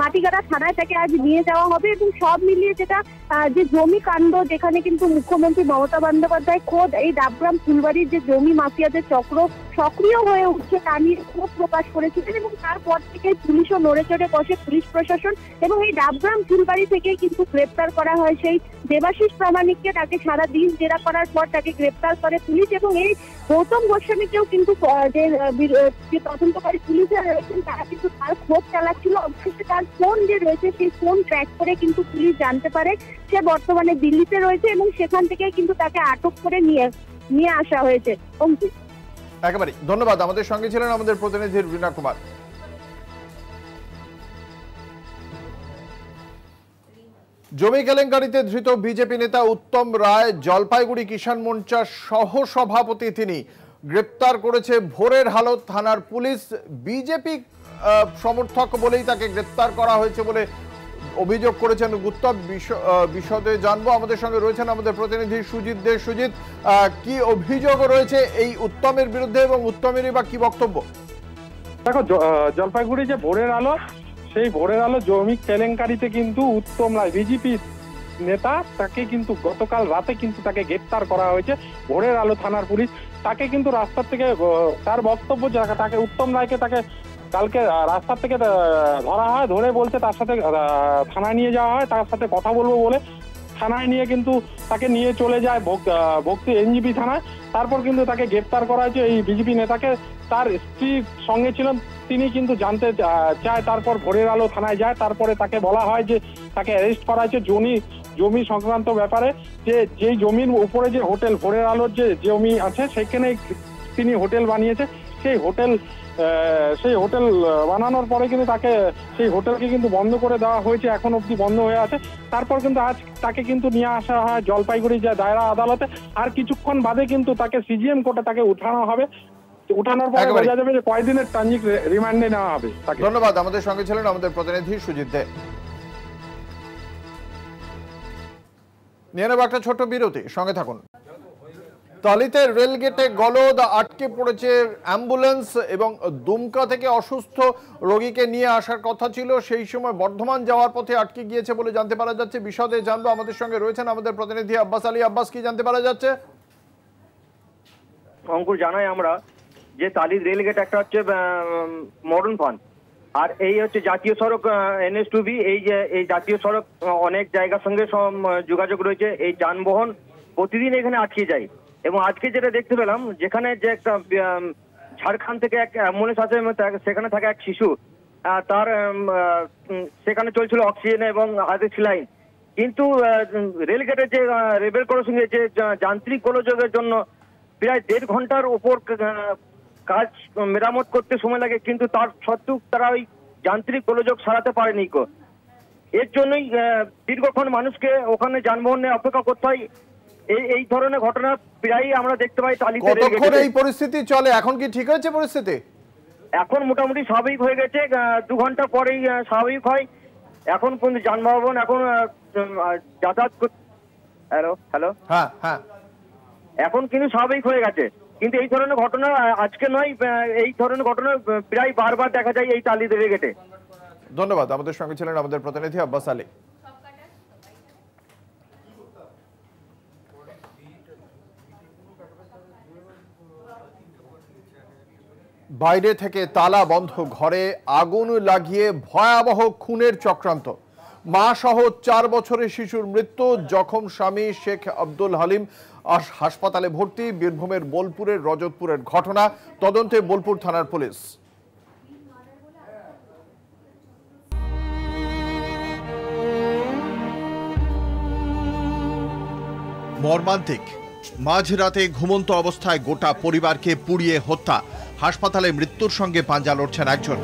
Speaker 9: মাটিগাড়া থানায় তাকে আজ নিয়ে যাওয়া হবে, এবং সব মিলিয়ে যেটা যে জমি কাণ্ড, যেখানে কিন্তু মুখ্যমন্ত্রী মমতা বন্দ্যোপাধ্যায় খোদ এই ডাবগ্রাম ফুলবাড়ির যে জমি মাফিয়াদের চক্র সক্রিয় হয়ে উঠছে তা নিয়ে ক্ষোভ প্রকাশ করেছিলেন, এবং তারপর থেকে পুলিশও নড়ে চড়ে বসে পুলিশ প্রশাসন, এবং এই ডাবগ্রাম ফুলবাড়ি থেকে কিন্তু গ্রেপ্তার করা হয় সেই দেবাশিস প্রামাণিককে। তাকে সারা দিন জেরা করার পর তাকে গ্রেপ্তার করে পুলিশ, এবং এই গৌতম গোস্বামীকেও কিন্তু যে তদন্তকারী পুলিশরা রয়েছেন তারা কিন্তু তার খোঁজ চালাচ্ছিল। অবশেষে তার ফোন যে রয়েছে সেই ফোন ট্র্যাক করে কিন্তু পুলিশ জানতে পারে সে বর্তমানে দিল্লিতে রয়েছে, এবং সেখান থেকে কিন্তু তাকে আটক করে নিয়ে আসা হয়েছে।
Speaker 1: একেবারে ধন্যবাদ। আমাদের সঙ্গে ছিলেন আমাদের প্রতিনিধি রীনা কুমার। জমি কেলেঙ্কারিতে ধৃত বিজেপি নেতা উত্তম রায়, জলপাইগুড়ি কিষাণ মোর্চার সহ সভাপতি, তিনি গ্রেপ্তার করেছে ভোরের হালত থানার পুলিশ। বিজেপি সমর্থক বলেই তাকে গ্রেপ্তার করা হয়েছে বলে অভিযোগ করেছেন উত্তম। বিশদে জানবো। আমাদের সঙ্গে রয়েছেন আমাদের প্রতিনিধি সুজিত দে। সুজিত, কি অভিযোগ রয়েছে এই উত্তমের বিরুদ্ধে এবং উত্তমেরই বা কি বক্তব্য?
Speaker 10: দেখো, জলপাইগুড়ি যে ভোরের আলো, সেই ভোরের আলো জমি কেলেঙ্কারিতে কিন্তু উত্তম রায় বিজেপি নেতা, তাকে কিন্তু গতকাল রাতে কিন্তু তাকে গ্রেপ্তার করা হয়েছে ভোরের আলো থানার পুলিশ। তাকে কিন্তু রাস্তার থেকে, তার বক্তব্য তাকে উত্তম রায়কে তাকে কালকে রাস্তার থেকে ধরা হয়, ধরে বলছে তার সাথে থানায় নিয়ে যাওয়া হয়, তার সাথে কথা বলবো বলে থানায় নিয়ে কিন্তু তাকে নিয়ে চলে যায় ভক্তি এনজিপি থানায়। তারপর কিন্তু তাকে গ্রেপ্তার করা হয়েছে। এই বিজেপি নেতাকে তার স্ত্রীর সঙ্গে ছিলেন, তিনি কিন্তু জানতে চায়। তারপর ভোরের আলো থানায় যায়। তারপরে তাকে বলা হয় যে তাকে অ্যারেস্ট করা হয়েছে জমি সংক্রান্ত ব্যাপারে, যে যেই জমির উপরে যে হোটেল ভোরের আলোর যে জমি আছে সেখানে তিনি হোটেল বানিয়েছে। সেই হোটেল বানানোর পরে কিন্তু সেই হোটেলকে কিন্তু বন্ধ করে দেওয়া হয়েছে, এখন অবধি বন্ধ হয়ে আছে। তারপর কিন্তু আজ তাকে কিন্তু নিয়ে আসা হয় জলপাইগুড়ি দায়রা আদালতে। আর কিছুক্ষণ বাদে কিন্তু তাকে সিজিএম কোর্টে তাকে উঠানো হবে। উঠানোর পরে বোঝা যাবে যে কয়দিনের ট্রানজিট রিমান্ডে নেওয়া হবে।
Speaker 1: ধন্যবাদ। আমাদের সঙ্গে ছিলেন আমাদের প্রতিনিধি সুজিত দে। নিয়ে নেব একটা ছোট্ট বিরতি, সঙ্গে থাকুন। তালিতে রেলগেটে গলদ, আটকে পড়েছে অ্যাম্বুলেন্স এবং দুমকা থেকে অসুস্থ রোগীকে নিয়ে আসার কথা ছিল, সেই সময় বর্ধমান যাওয়ার পথে আটকে গিয়েছে বলে জানতে পারা যাচ্ছে। বিশদে জানবো, আমাদের সঙ্গে রয়েছেন আমাদের প্রতিনিধি আব্বাস আলী। আব্বাস, কি জানতে পারা যাচ্ছে?
Speaker 2: অঙ্কুর, জানাই আমরা যে তালির রেলগেট একটা হচ্ছে মরণ ফান, আর এই হচ্ছে জাতীয় সড়ক NH2B। এই জাতীয় সড়ক অনেক জায়গার সঙ্গে যোগাযোগ রয়েছে। এই যানবাহন প্রতিদিন এখানে আটকে যায়। এবং আজকে যেটা দেখতে পেলাম, যেখানে যে একটা ঝাড়খণ্ড থেকে এক অ্যাম্বুলেন্স আছে, সেখানে থাকে এক শিশু, তার সেখানে চলছিল অক্সিজেন এবং হাতে স্যালাইন। কিন্তু রেলগেটের যে রেবেল ক্রসিংয়ে যে যান্ত্রিক গোলযোগের জন্য প্রায় 1.5 ঘন্টার উপর কাজ মেরামত করতে সময় লাগে, কিন্তু তার সত্ত্বেও তারা ওই যান্ত্রিক গোলযোগ সারাতে পারেনি। এর জন্যই দীর্ঘক্ষণ মানুষকে ওখানে যানবাহন নিয়ে অপেক্ষা করতে হয়। এই ধরনের ঘটনা প্রায় আমরা দেখতে পাই তালিতে।
Speaker 1: কতক্ষণ এই পরিস্থিতি চলে? এখন কি ঠিক হয়েছে পরিস্থিতি?
Speaker 2: এখন মোটামুটি স্বাভাবিক হয়ে গেছে। 2 ঘন্টা পরেই স্বাভাবিক হয়। এখন কিন্তু যানবাহন এখন যাতায়াত হ্যালো
Speaker 1: হ্যাঁ হ্যাঁ
Speaker 2: এখন কিন্তু স্বাভাবিক হয়ে গেছে। কিন্তু এই ধরনের ঘটনা আজকে নয়, এই ধরনের ঘটনা প্রায় বারবার দেখা যায় এই তালি রেলগেটে।
Speaker 1: ধন্যবাদ। আমাদের সঙ্গে ছিলেন আমাদের প্রতিনিধি আব্বাস আলী। বাইরে থেকে তালা বন্ধ ঘরে আগুন লাগিয়ে ভয়াবহ খুনের চক্রান্ত। মা সহ 4 বছরের শিশুর মৃত্যু, জখম স্বামী শেখ আব্দুল হালিম হাসপাতালে ভর্তি। বীরভূমের বোলপুরের রজতপুরের ঘটনা, তদন্তে বোলপুর থানার পুলিশ।
Speaker 11: মর্মান্তিক, মাঝরাতে ঘুমন্ত অবস্থায় গোটা পরিবারকে পুড়িয়ে হত্যা। হাসপাতালে মৃত্যুর সঙ্গে পাঞ্জা লড়ছেন একজন।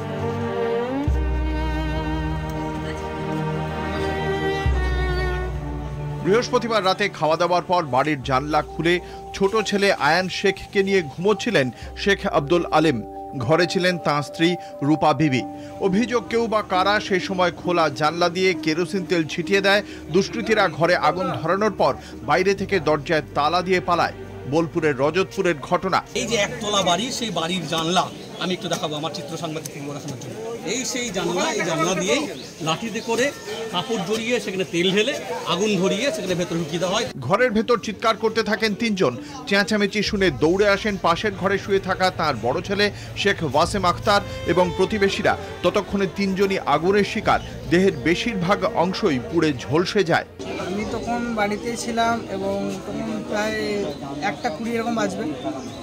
Speaker 11: বৃহস্পতিবার রাতে খাওয়া দাওয়ার পর বাড়ির জানলা খুলে ছোট ছেলে আয়ান শেখকে নিয়ে ঘুমোচ্ছিলেন শেখ আব্দুল আলিম। ঘরে ছিলেন তাঁর স্ত্রী রূপা বিবি। অভিযোগ, কেউ বা কারা সেই সময় খোলা জানলা দিয়ে কেরোসিন তেল ছিটিয়ে দেয়। দুষ্কৃতীরা ঘরে আগুন ধরানোর পর বাইরে থেকে দরজায় তালা দিয়ে পালায়। বোলপুরের রজতপুরের ঘটনা।
Speaker 12: এই যে একতলা বাড়ি, সেই বাড়ির জানলা আমি একটু দেখাবো আমার চিত্র সাংবাদিক দেখানোর জন্য। এই সেই জানলা, এই জানলা দিয়েই লাঠিতে করে কাপড় জড়িয়ে সেখানে তেল ঢেলে আগুন ধরিয়ে সেখানে ভেতরে ঢুকিয়ে দেওয়া হয়।
Speaker 11: ঘরের ভেতর চিৎকার করতে থাকেন 3 জন। চেঁচামেচি শুনে দৌড়ে আসেন পাশের ঘরে শুয়ে থাকা তার বড় ছেলে শেখ ওয়াসেম আখতার এবং প্রতিবেশীরা। ততক্ষণে 3 জনই আগুনের শিকার। দেহের বেশিরভাগ অংশই পুড়ে ঝলসে যায়।
Speaker 13: আমি তখন বাড়িতে ছিলাম এবং তখন প্রায় 1:20 এরকম বাজবে।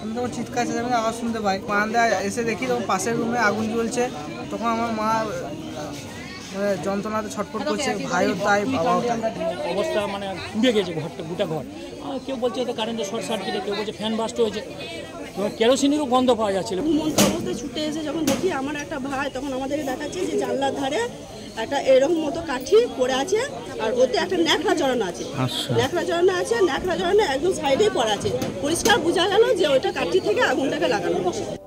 Speaker 13: আমি তখন চিৎকার চেঁচামেচি আওয়াজ শুনতে পাই। বারান্দা এসে দেখি তখন পাশের রুমে আগুন জ্বলছে। তখন আমার মা যন্ত্রণাতে ছটফট করছে, ভাইও তাই বাবাও তাই।
Speaker 14: অবস্থা মানে পুড়ে গেছে ঘরটা, গোটা ঘর। কেউ বলছে হয়তো কারেন্টের শর্ট সার্কিটে, কেউ বলছে ফ্যান বাস্ট হয়েছে। কেরোসিনেরও গন্ধ পাওয়া যাচ্ছিল।
Speaker 15: ঘুমন্ত অবস্থায় ছুটে এসে যখন দেখি আমার একটা ভাই, তখন আমাদের দেখাচ্ছে যে জানলার ধারে একটা এরকম মতো কাঠি পড়ে আছে, আর ওতে একটা ন্যাকড়া জড়ানো আছে। ন্যাকড়া জড়ানো একদম সাইডেই পড়ে আছে। পরিষ্কার বোঝা গেল যে ওইটা কাঠি থেকে আগুনটাকে লাগানো।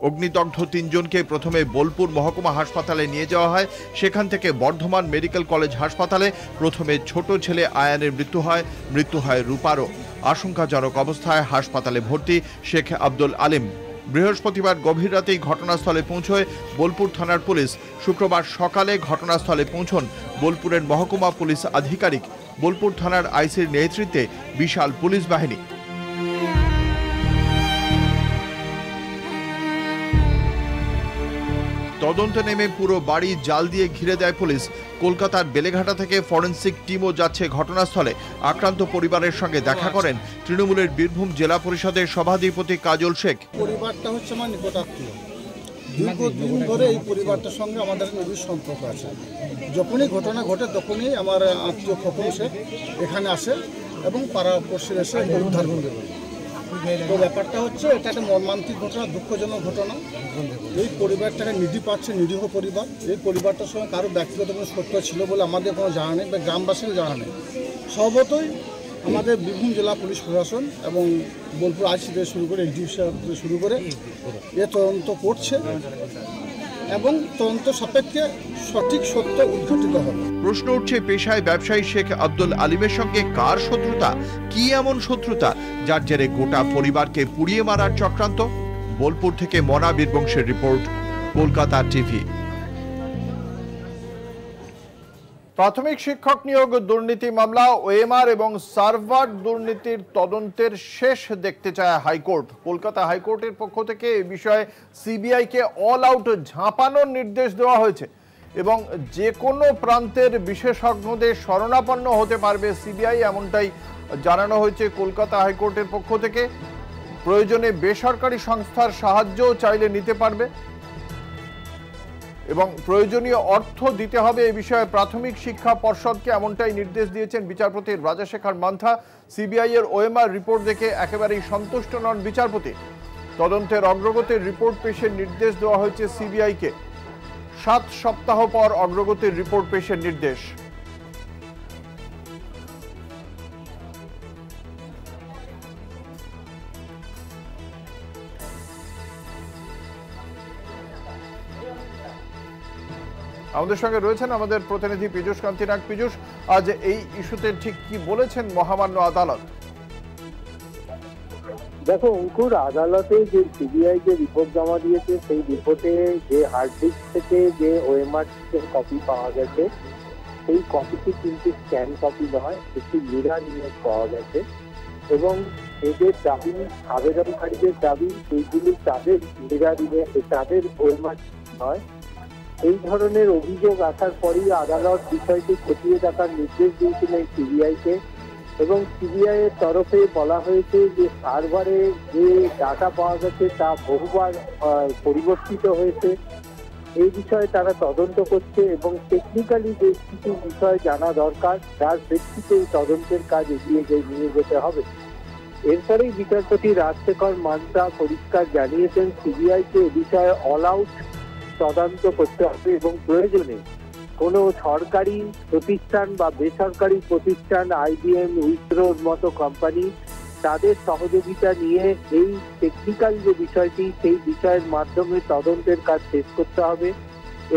Speaker 11: অগ্নিদগ্ধ 3 জনকে প্রথমে বোলপুর মহকুমা হাসপাতালে নিয়ে যাওয়া হয়। সেখান থেকে বর্ধমান মেডিকেল কলেজ হাসপাতালে। প্রথমে ছোট ছেলে আয়ানের মৃত্যু হয় রূপারও। আশঙ্কাজনক অবস্থায় হাসপাতালে ভর্তি শেখ আব্দুল আলিম। বৃহস্পতিবার গভীর রাতেই ঘটনাস্থলে পৌঁছয় বোলপুর থানার পুলিশ। শুক্রবার সকালে ঘটনাস্থলে পৌঁছন বোলপুরের মহকুমা পুলিশ আধিকারিক। বোলপুর থানার আইসির নেতৃত্বে বিশাল পুলিশ বাহিনী। তদন্তে নেমে পুরো বাড়ি জাল দিয়ে ঘিরে দেয় পুলিশ। কলকাতার বেলেঘাটা থেকে ফরেন্সিক টিমও যাচ্ছে ঘটনাস্থলে। আক্রান্ত পরিবারের সঙ্গে দেখা করেন তৃণমূলের বীরভূম জেলা পরিষদের সভাধিপতি কাজল শেখ।
Speaker 16: পরিবারটা হচ্ছে আমার নিকটাত্মীয়, দীর্ঘদিন ধরে এই পরিবারটার সঙ্গে আমাদের নিবিড় সম্পর্ক আছে। যখনই ঘটনা ঘটে তখনই আমার আত্মীয় খোকন শেখ এখানে আসে এবং পাড়াপড়শি এসে উদ্ধার করে। তো ব্যাপারটা হচ্ছে এটা একটা মর্মান্তিক ঘটনা, দুঃখজনক ঘটনা। এই পরিবারটাকে নিধি পাচ্ছে, নিরীহ পরিবার। এই পরিবারটার সঙ্গে কারো ব্যক্তিগত কোনো সত্য ছিল বলে আমাদের কোনো জানা নেই বা গ্রামবাসীরও জানা নেই। স্বভাবতই আমাদের বীরভূম জেলা পুলিশ প্রশাসন এবং বোলপুর আইসি থেকে শুরু করে এসডিও থেকে শুরু করে এ তদন্ত করছে এবং তদন্ত সাপেক্ষে সঠিক সত্য উদ্ঘাটিত হবে।
Speaker 11: প্রশ্ন উঠছে পেশায় ব্যবসায়ী শেখ আব্দুল আলিমের সঙ্গে কার শত্রুতা, কি এমন শত্রুতা যার জেরে গোটা পরিবারকে পুড়িয়ে মারার চক্রান্ত। বোলপুর থেকে মনা বীরবংশের রিপোর্ট, কলকাতা টিভি।
Speaker 1: প্রাথমিক শিক্ষক নিয়োগ দুর্নীতি মামলা, ওএমআর এবং সার্ভার দুর্নীতির তদন্তের শেষ দেখতে চায় হাইকোর্ট। কলকাতা হাইকোর্টের পক্ষ থেকে এই বিষয়ে সিবিআইকে অল আউট ঝাঁপানোর নির্দেশ দেওয়া হয়েছে এবং যে কোনো প্রান্তের বিশেষজ্ঞদের শরণাপন্ন হতে পারবে সিবিআই, এমনটাই জানানো হয়েছে কলকাতা হাইকোর্টের পক্ষ থেকে। প্রয়োজনে বেসরকারি সংস্থার সাহায্যও চাইলে নিতে পারবে এবং প্রয়োজনীয় অর্থ দিতে হবে এই বিষয়ে প্রাথমিক শিক্ষা পর্ষদকে, এমনটাই নির্দেশ দিয়েছেন বিচারপতি রাজাশেখর মান্থা। সিবিআই এর ওএমআর রিপোর্ট দেখে একেবারেই সন্তুষ্ট নন বিচারপতি। তদন্তের অগ্রগতির রিপোর্ট পেশের নির্দেশ দেওয়া হয়েছে সিবিআইকে। 7 সপ্তাহ পর অগ্রগতির রিপোর্ট পেশের নির্দেশ। আমাদের সঙ্গে রয়েছেন আমাদের প্রতিনিধি পীযূষ কান্তি নাগ। পীযূষ, আজ এই ইস্যুতে ঠিক কি বলেছেন মহামান্য আদালত?
Speaker 17: দেখো অঙ্কুর, আদালতে যে সিবিআই যে রিপোর্ট জমা দিয়েছে সেই রিপোর্টে যে হার্ড ডিস্ক থেকে যে ওএমআর কপি পাওয়া গেছে সেই কপিটি কিন্তু স্ক্যান কপি নয়, একটি মিরর ইমেজ পাওয়া গেছে এবং এদের দাবি, আবেদনকারীদের দাবি এইগুলি তাদের মিরর ইমেজ, তাদের ওএমআর নয়। এই ধরনের অভিযোগ আসার পরই আদালত বিষয়টি খতিয়ে দেখার নির্দেশ দিয়েছিলেন সিবিআইকে এবং সিবিআই এর তরফে বলা হয়েছে যে সার্ভারে যে ডাটা পাওয়া গেছে তা বহুবার পরিবর্তিত হয়েছে। এই বিষয়ে তারা তদন্ত করছে এবং টেকনিক্যালি বেশ কিছু বিষয় জানা দরকার, যার প্রেক্ষিতে এই তদন্তের কাজ এগিয়ে নিয়ে যেতে হবে। এরপরেই বিচারপতি রাজশেখর মান্থা পরিষ্কার জানিয়েছেন সিবিআইকে এ বিষয়ে অল আউট তদন্ত করতে হবে এবং প্রয়োজনে কোনো সরকারি প্রতিষ্ঠান বা বেসরকারি প্রতিষ্ঠান, আইবিএম, উইপ্রোর মতো কোম্পানি, তাদের সহযোগিতা নিয়ে এই টেকনিক্যাল যে বিষয়টি সেই বিষয়ের মাধ্যমে তদন্তের কাজ শেষ করতে হবে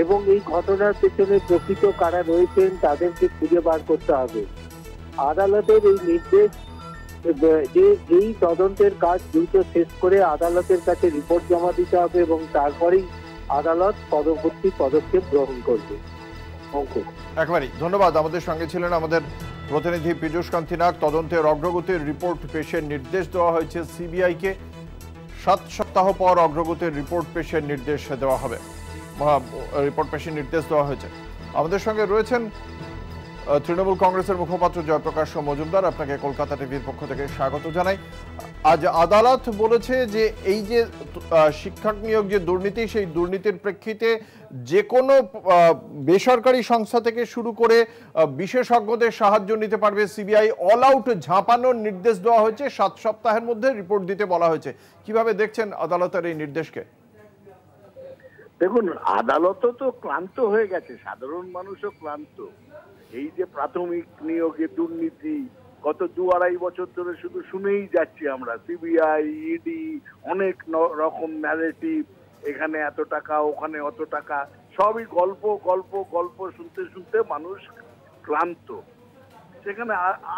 Speaker 17: এবং এই ঘটনার পেছনে প্রকৃত কারা রয়েছেন তাদেরকে খুঁজে বার করতে হবে। আদালতের এই নির্দেশ যে এই তদন্তের কাজ দ্রুত শেষ করে আদালতের কাছে রিপোর্ট জমা দিতে হবে এবং তারপরেই আদালত পরবর্তী পদক্ষেপ গ্রহণ করবে।
Speaker 1: একেবারেই ধন্যবাদ। আমাদের সঙ্গে ছিলেন আমাদের প্রতিনিধি পীযূষ কান্তি নাগ। তদন্তের অগ্রগতির রিপোর্ট পেশের নির্দেশ দেওয়া হয়েছে সিবিআইকে। 7 সপ্তাহ পর অগ্রগতির রিপোর্ট পেশের নির্দেশ দেওয়া হবে, রিপোর্ট পেশের নির্দেশ দেওয়া হয়েছে। আমাদের সঙ্গে রয়েছেন তৃণমূল কংগ্রেসের মুখপাত্র জয়প্রকাশ মজুমদার। আপনাকে কলকাতা টিভির পক্ষ থেকে স্বাগত জানাই। আজ আদালত বলেছে যে এই যে শিক্ষক নিয়োগ যে দুর্নীতি, সেই দুর্নীতির প্রেক্ষিতে যে কোনো বেসরকারি সংস্থা থেকে শুরু করে বিশেষজ্ঞদের সাহায্য নিতে পারবে সিবিআই। অল আউট ঝাঁপানোর নির্দেশ দেওয়া হয়েছে, 7 সপ্তাহের মধ্যে রিপোর্ট দিতে বলা হয়েছে। কিভাবে দেখছেন আদালতের এই নির্দেশকে?
Speaker 6: দেখুন, আদালতও তো ক্লান্ত হয়ে গেছে, সাধারণ মানুষও ক্লান্ত। এই যে প্রাথমিক নিয়োগে দুর্নীতি গত 2-2.5 বছর ধরে শুধু শুনেই যাচ্ছি আমরা, সিবিআই, ইডি, অনেক রকম ন্যারেটিভ, এখানে এত টাকা, ওখানে অত টাকা, সবই গল্প গল্প গল্প শুনতে শুনতে মানুষ ক্লান্ত। সেখানে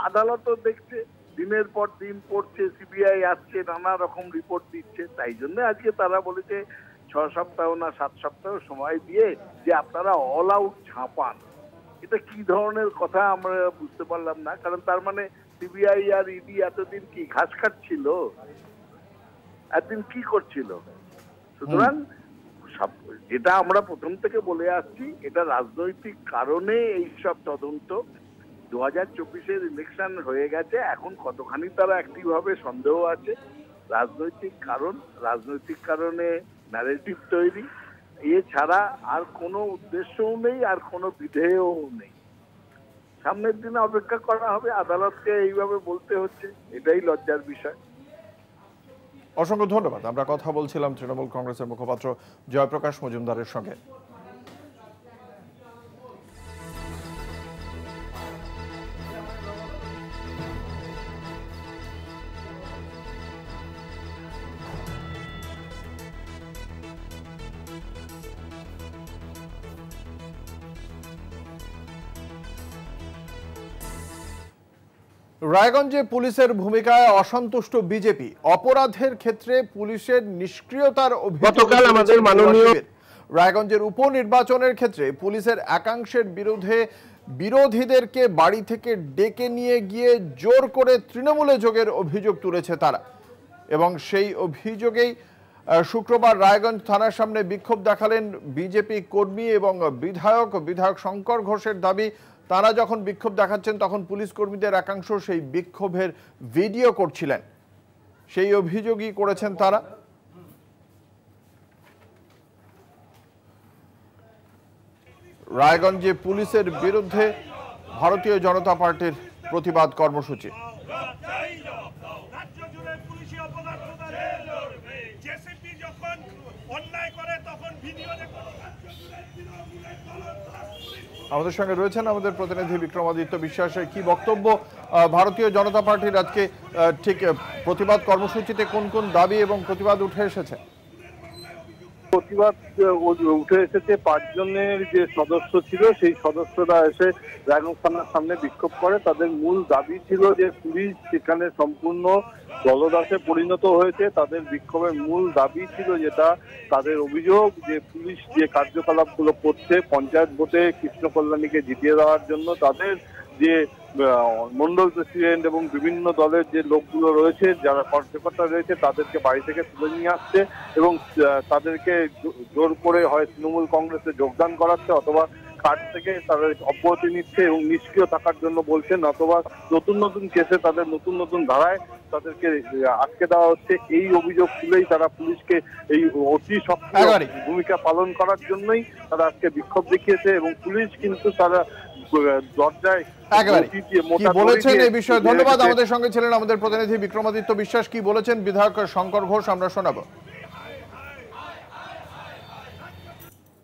Speaker 6: আদালতও দেখছে, দিনের পর দিন পড়ছে, সিবিআই আসছে, নানা রকম রিপোর্ট দিচ্ছে। তাই জন্য আজকে তারা বলেছে 6 সপ্তাহ না 7 সপ্তাহ সময় দিয়ে যে আপনারা অল আউট ঝাঁপান। এটা কি ধরনের কথা আমরা বুঝতে পারলাম না, কারণ তার মানে সিবিআই আর ইডি এতদিন কি ঘাস খাচ্ছিল, এতদিন কি করছিল? সুতরাং যেটা আমরা প্রথম থেকে বলে আসছি, এটা রাজনৈতিক কারণে এইসব তদন্ত। 2024-এর ইলেকশন হয়ে গেছে, এখন কতখানি তারা অ্যাক্টিভ হবে সন্দেহ আছে। রাজনৈতিক কারণে ন্যারেটিভ তৈরি, এছাড়া আর কোনো উদ্দেশ্যও নেই, আর কোনো বিধেয়ও নেই। সামনের দিনে অপেক্ষা করা হবে, আদালতকে এইভাবে বলতে হচ্ছে, এটাই লজ্জার বিষয়।
Speaker 1: অসংখ্য ধন্যবাদ। আমরা কথা বলছিলাম তৃণমূল কংগ্রেসের মুখপাত্র জয়প্রকাশ মজুমদারের সঙ্গে। রায়গঞ্জে পুলিশের ভূমিকায় অসন্তুষ্ট বিজেপি, অপরাধের ক্ষেত্রে পুলিশের নিষ্ক্রিয়তার অভিযোগ আমাদের মাননীয়। রায়গঞ্জের উপনির্বাচনের ক্ষেত্রে পুলিশের একাংশের বিরুদ্ধে বিরোধীদেরকে বাড়ি থেকে ডেকে নিয়ে গিয়ে জোর করে তৃণমূলে যোগের অভিযোগ তুলেছে তারা, এবং সেই অভিযোগেই শুক্রবার রায়গঞ্জ থানার সামনে বিক্ষোভ দেখালেন বিজেপি কর্মী এবং বিধায়ক শঙ্কর ঘোষের দাবি, তারা যখন বিক্ষোভ দেখাচ্ছেন তখন পুলিশ কর্মীদের একাংশ সেই বিক্ষোভের ভিডিও করছিলেন। সেই অভিযোগই করেছেন তারা। রায়গঞ্জে পুলিশের বিরুদ্ধে ভারতীয় জনতা পার্টির প্রতিবাদ কর্মসূচি। আমাদের সঙ্গে রয়েছেন আমাদের প্রতিনিধি বিক্রমাদিত্য বিশ্বাসের। কি বক্তব্য ভারতীয় জনতা পার্টির আজকে ঠিক প্রতিবাদ কর্মসূচিতে, কোন কোন দাবি এবং প্রতিবাদ উঠে এসেছে?
Speaker 18: প্রতিবাদ উঠে এসেছে 5 জনের যে সদস্য ছিল, সেই সদস্যরা এসে রায়গঞ্জ থানার সামনে বিক্ষোভ করে। তাদের মূল দাবি ছিল যে পুলিশ সেখানে সম্পূর্ণ দলদাসে পরিণত হয়েছে। তাদের বিক্ষোভের মূল দাবি ছিল যেটা, তাদের অভিযোগ যে পুলিশ যে কার্যকলাপগুলো করছে পঞ্চায়েত ভোটে কৃষ্ণ কল্যাণীকে জিতিয়ে দেওয়ার জন্য, তাদের যে মন্ডল প্রেসিডেন্ট এবং বিভিন্ন দলের যে লোকগুলো রয়েছে, যারা কার্যকর্তা রয়েছে, তাদেরকে বাড়ি থেকে তুলে নিয়ে আসছে এবং তাদেরকে জোর করে হয় তৃণমূল কংগ্রেসে যোগদান করাচ্ছে, অথবা কাজ থেকে তাদের অব্যাহতি নিচ্ছে এবং নিষ্ক্রিয় থাকার জন্য বলছেন, অথবা নতুন কেসে তাদের নতুন ধারায় তাদেরকে আটকে দেওয়া হচ্ছে। এই অভিযোগ তুলেই তারা পুলিশকে এই অতি সক্রিয় ভূমিকা পালন করার জন্যই তারা আজকে বিক্ষোভ দেখিয়েছে, এবং পুলিশ কিন্তু তারা দরজায়
Speaker 1: কি বলেছেন এই বিষয়ে। ধন্যবাদ। আমাদের সঙ্গে ছিলেন আমাদের প্রতিনিধি বিক্রমাদিত্য বিশ্বাস। কি বলেছেন বিধায়ক শঙ্কর ঘোষ আমরা শোনাবো।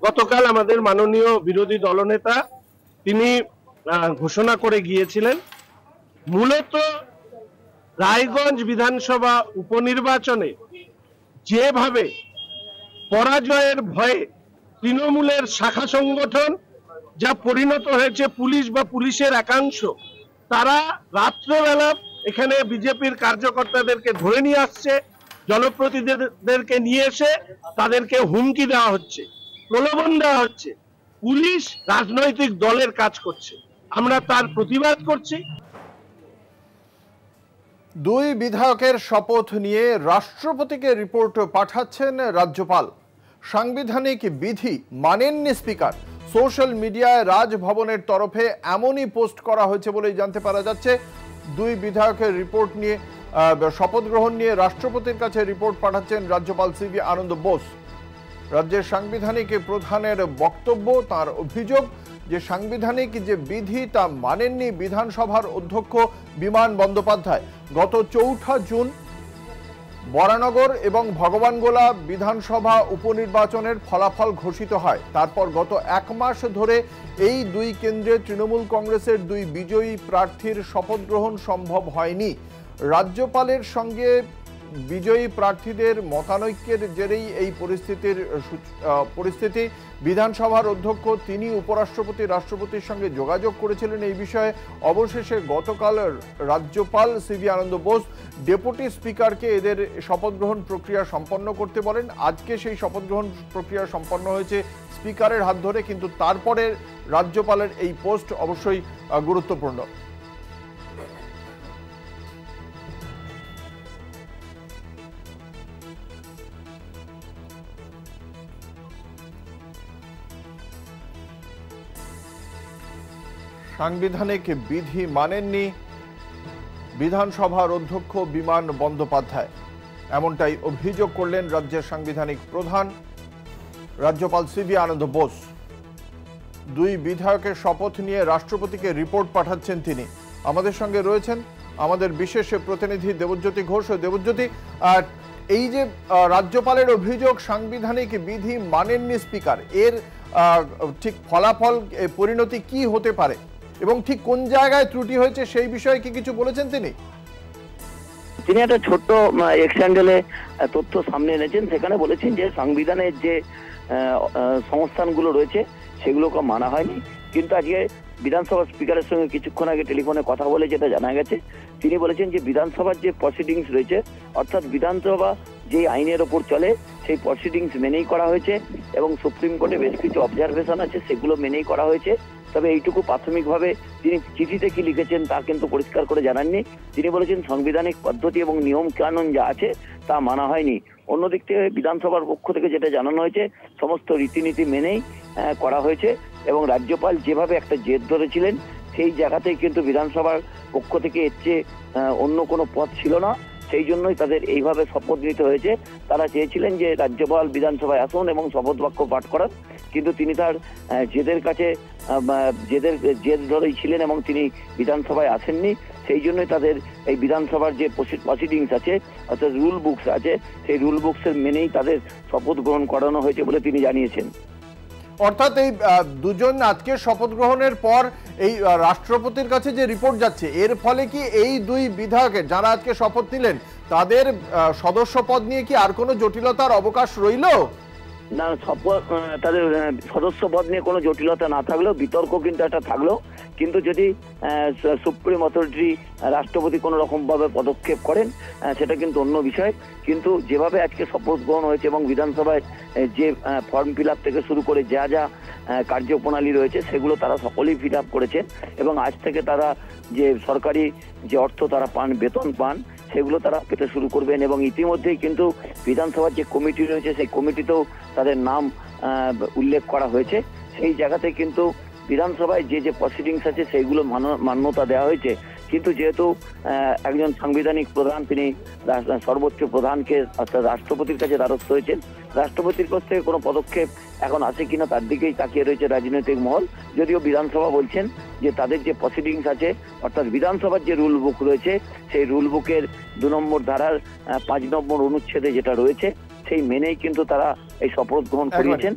Speaker 19: গতকাল আমাদের মাননীয় বিরোধী দলনেতা তিনি ঘোষণা করে গিয়েছিলেন, মূলত রায়গঞ্জ বিধানসভা উপনির্বাচনে যেভাবে পরাজয়ের ভয়ে তৃণমূলের শাখা সংগঠন যা পরিণত হয়েছে পুলিশ বা পুলিশের একাংশ, তারা রাত্রবেলা এখানে বিজেপির কার্যকর্তাদেরকে ধরে নিয়ে আসছে, জনপ্রতিনিধিদেরকে নিয়ে এসে তাদেরকে হুমকি দেওয়া হচ্ছে, প্রলোভন দেওয়া হচ্ছে। পুলিশ রাজনৈতিক দলের কাজ করছে, আমরা তার প্রতিবাদ করছি।
Speaker 1: 2 বিধায়কের শপথ নিয়ে রাষ্ট্রপতিকে রিপোর্ট পাঠাচ্ছেন রাজ্যপাল। সাংবিধানিক বিধি মানেননি স্পিকার। সোশ্যাল মিডিয়ায় রাজভবনের তরফে এমনই পোস্ট করা হয়েছে বলেই জানতে পারা যাচ্ছে। 2 বিধায়কের রিপোর্ট নিয়ে শপথ গ্রহণ নিয়ে রাষ্ট্রপতির কাছে রিপোর্ট পাঠাচ্ছেন রাজ্যপাল সিভি আনন্দ বোস। রাজ্যের সাংবিধানিক প্রধানের বক্তব্য, তার অভিযোগ যে সাংবিধানিক যে বিধি তা মানেননি বিধানসভার অধ্যক্ষ বিমান বন্দ্যোপাধ্যায়। গত 4 জুন বরানগর এবং ভগবানগোলা বিধানসভা উপনির্বাচনের ফলাফল ঘোষিত হয়। তারপর গত 1 মাস ধরে এই 2 কেন্দ্রে তৃণমূল কংগ্রেসের 2 বিজয়ী প্রার্থীর শপথ গ্রহণ সম্ভব হয়নি। রাজ্যপালের সঙ্গে বিজয়ী প্রার্থীদের মতানৈক্যের জেরেই এই পরিস্থিতি। বিধানসভার অধ্যক্ষ তিনি রাষ্ট্রপতির সঙ্গে যোগাযোগ করেছিলেন এই বিষয়ে। অবশেষে গতকাল রাজ্যপাল সিভি আনন্দ বোস ডেপুটি স্পিকারকে এদের শপথ গ্রহণ প্রক্রিয়া সম্পন্ন করতে বলেন। আজকে সেই শপথ গ্রহণ প্রক্রিয়া সম্পন্ন হয়েছে স্পিকারের হাত ধরে, কিন্তু তারপরে রাজ্যপালের এই পোস্ট অবশ্যই গুরুত্বপূর্ণ। সাংবিধানিক বিধি মানেননি বিধানসভার অধ্যক্ষ বিমান বন্দ্যোপাধ্যায়, এমনটাই অভিযোগ করলেন রাজ্যের সাংবিধানিক প্রধান রাজ্যপাল সিভি আনন্দ বোস। দুই বিধায়কের শপথ নিয়ে রাষ্ট্রপতিকে রিপোর্ট পাঠাচ্ছেন তিনি। আমাদের সঙ্গে রয়েছেন আমাদের বিশেষ প্রতিনিধি দেবজ্যোতি ঘোষ। দেবজ্যোতি, এই যে রাজ্যপালের অভিযোগ সাংবিধানিক বিধি মানেননি স্পিকার, এর ঠিক ফলাফল পরিণতি কি হতে পারে এবং ঠিক কোন জায়গায় ত্রুটি হয়েছে সেই বিষয়ে কি কিছু বলেছেন তিনি?
Speaker 20: তিনি একটা ছোট্ট এক্সহ্যান্ডেলে তথ্য সামনে এনেছেন। সেখানে বলেছেন যে সংবিধানের যে সংস্থানগুলো রয়েছে সেগুলোকে মানা হয়নি। কিন্তু আজকে বিধানসভার স্পিকারের সঙ্গে কিছুক্ষণ আগে টেলিফোনে কথা বলে যেটা জানা গেছে, তিনি বলেছেন যে বিধানসভার যে প্রসিডিংস রয়েছে, অর্থাৎ বিধানসভা যে আইনের ওপর চলে সেই প্রসিডিংস মেনেই করা হয়েছে এবং সুপ্রিম কোর্টে বেশ কিছু অবজারভেশন আছে সেগুলো মেনেই করা হয়েছে। তবে এইটুকু প্রাথমিকভাবে তিনি চিঠিতে কি লিখেছেন তা কিন্তু পরিষ্কার করে জানাননি। তিনি বলেছেন সাংবিধানিক পদ্ধতি এবং নিয়ম কানুন যা আছে তা মানা হয়নি। অন্যদিক থেকে বিধানসভার পক্ষ থেকে যেটা জানানো হয়েছে সমস্ত রীতিনীতি মেনেই করা হয়েছে এবং রাজ্যপাল যেভাবে একটা জেদ ধরেছিলেন সেই জায়গাতেই কিন্তু বিধানসভার পক্ষ থেকে এর চেয়ে অন্য কোনো পথ ছিল না। সেই জন্যই তাদের এইভাবে শপথ নিতে হয়েছে। তারা চেয়েছিলেন যে রাজ্যপাল বিধানসভায় আসুন এবং শপথ বাক্য পাঠ করান, কিন্তু তিনি তার জেদ ধরেই ছিলেন এবং তিনি বিধানসভায় আসেননি। সেই জন্যই তাদের এই বিধানসভার যে প্রসিডিংস আছে অর্থাৎ রুল বুকস আছে সেই রুল বুকসের মেনেই তাদের শপথ গ্রহণ করানো হয়েছে বলে তিনি জানিয়েছেন।
Speaker 1: অর্থাৎ এই দুজন আজকে শপথ গ্রহণের পর এই রাষ্ট্রপতির কাছে যে রিপোর্ট যাচ্ছে, এর ফলে কি এই দুই বিধায়কের যারা আজকে শপথ নিলেন তাদের সদস্য পদ নিয়ে কি আর কোনো জটিলতার অবকাশ রইল?
Speaker 20: না, তাদের সদস্য পদ নিয়ে কোনো জটিলতা না থাকলেও বিতর্ক কিন্তু একটা থাকলো। কিন্তু যদি সুপ্রিম অথরিটি রাষ্ট্রপতি কোনো রকমভাবে পদক্ষেপ করেন সেটা কিন্তু অন্য বিষয়। কিন্তু যেভাবে আজকে শপথ গ্রহণ হয়েছে এবং বিধানসভায় যে ফর্ম ফিল আপ থেকে শুরু করে যা যা কার্যপ্রণালী রয়েছে সেগুলো তারা সকলেই ফিল আপ করেছেন এবং আজ থেকে তারা যে সরকারি যে অর্থ তারা পান, বেতন পান, সেগুলো তারা পেতে শুরু করবেন এবং ইতিমধ্যেই কিন্তু বিধানসভার যে কমিটি রয়েছে সেই কমিটিতেও তাদের নাম উল্লেখ করা হয়েছে। সেই জায়গাতে কিন্তু বিধানসভায় যে যে প্রসিডিংস আছে সেইগুলো মান্যতা দেওয়া হয়েছে। কিন্তু যেহেতু একজন সাংবিধানিক প্রধান তিনি সর্বোচ্চ প্রধানকে অর্থাৎ রাষ্ট্রপতির কাছে দ্বারস্থ হয়েছেন, রাষ্ট্রপতির কাছ থেকে কোনো পদক্ষেপ এখন আসে কিনা তার দিকেই তাকিয়ে রয়েছে রাজনৈতিক মহল। যদিও বিধানসভা বলছেন যে তাদের যে প্রসিডিংস আছে অর্থাৎ বিধানসভার যে রুল বুক রয়েছে সেই রুল বুকের 2 নম্বর ধারার 5 নম্বর অনুচ্ছেদে যেটা রয়েছে সেই মেনেই কিন্তু তারা এই শপথ গ্রহণ করিয়েছেন।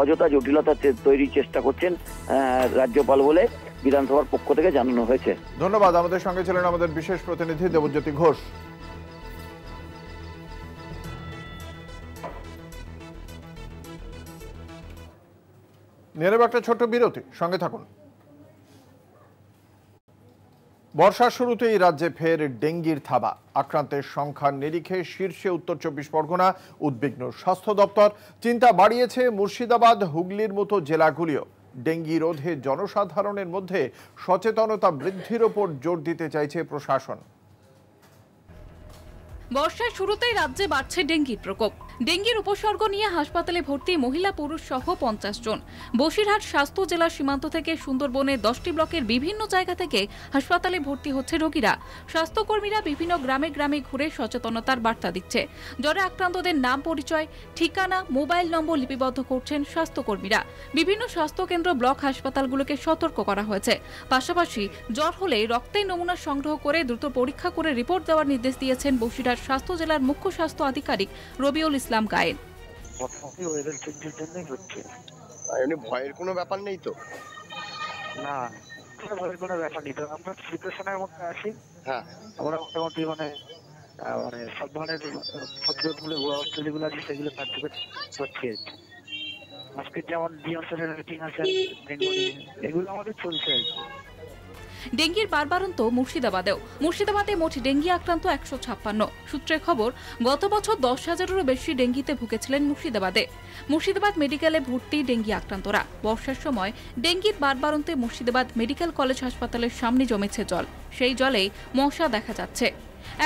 Speaker 20: অযথা জটিলতা তৈরির চেষ্টা করছেন রাজ্যপাল বলে বিধানসভার পক্ষ থেকে জানানো হয়েছে।
Speaker 1: ধন্যবাদ। আমাদের সঙ্গে ছিলেন আমাদের বিশেষ প্রতিনিধি দেবজ্যোতি ঘোষ। নিয়ে নেব একটা ছোট্ট বিরতি, সঙ্গে থাকুন। বর্ষার শুরুতেই রাজ্যে ফের ডেঙ্গির থাবা। আক্রান্তের সংখ্যার নিরিখে শীর্ষে উত্তর 24 পরগনা, উদ্বিগ্ন স্বাস্থ্য দপ্তর। চিন্তা বাড়িয়েছে মুর্শিদাবাদ, হুগলির মতো জেলাগুলিও। ডেঙ্গি রোধে জনসাধারণের মধ্যে সচেতনতা বৃদ্ধির ওপর জোর দিতে চাইছে প্রশাসন।
Speaker 21: বর্ষার শুরুতেই রাজ্যে বাড়ছে ডেঙ্গির প্রকোপ। ডেঙ্গির উপসর্গ নিয়ে হাসপাতালে ভর্তি মহিলা পুরুষ সহ 50 জন। বসিরহাট স্বাস্থ্য জেলার সীমান্ত থেকে সুন্দরবনের 10টি ব্লকের বিভিন্ন জায়গা থেকে হাসপাতালে ভর্তি হচ্ছে রোগীরা। স্বাস্থ্যকর্মীরা বিভিন্ন গ্রামে গ্রামে ঘুরে সচেতনতার বার্তা দিচ্ছে। জ্বরে আক্রান্তদের নাম, পরিচয়, ঠিকানা, মোবাইল নম্বর লিপিবদ্ধ করছেন স্বাস্থ্যকর্মীরা। বিভিন্ন স্বাস্থ্যকেন্দ্র, ব্লক হাসপাতালগুলোকে সতর্ক করা হয়েছে। পাশাপাশি জ্বর হলে রক্তের নমুনা সংগ্রহ করে দ্রুত পরীক্ষা করে রিপোর্ট দেওয়ার নির্দেশ দিয়েছেন বসিরহাট স্বাস্থ্য জেলার মুখ্য স্বাস্থ্য আধিকারিক রবিউল ইসলাম গায়েন।
Speaker 22: ভয়ের কোনো ব্যাপার নেই তো?
Speaker 23: না, ভয়ের কোনো ব্যাপার নেই। তো আমরা প্রিপারেশনের মধ্যে আছি। হ্যাঁ, আমরা মোটামুটি মানে সব ধরনের প্রতিরোধগুলো যেগুলো আছে সেগুলো কার্যকর করছি। আজকে যেমন ডিএনসের রেটিং আছে, এগুলো আমাদের চলছে আর কি।
Speaker 21: ডেঙ্গির বারবারন্ত মুর্শিদাবাদে মোট ডেঙ্গি আক্রান্ত 156। সূত্রের খবর, গত বছর 10,000-এরও বেশি ডেঙ্গিতে ভুগেছিলেন মুর্শিদাবাদ মেডিকেলে ভর্তি ডেঙ্গি আক্রান্তরা। বর্ষার সময় ডেঙ্গির বারবারন্তে মুর্শিদাবাদ মেডিকেল কলেজ হাসপাতালের সামনে জমেছে জল। সেই জলেই মশা দেখা যাচ্ছে।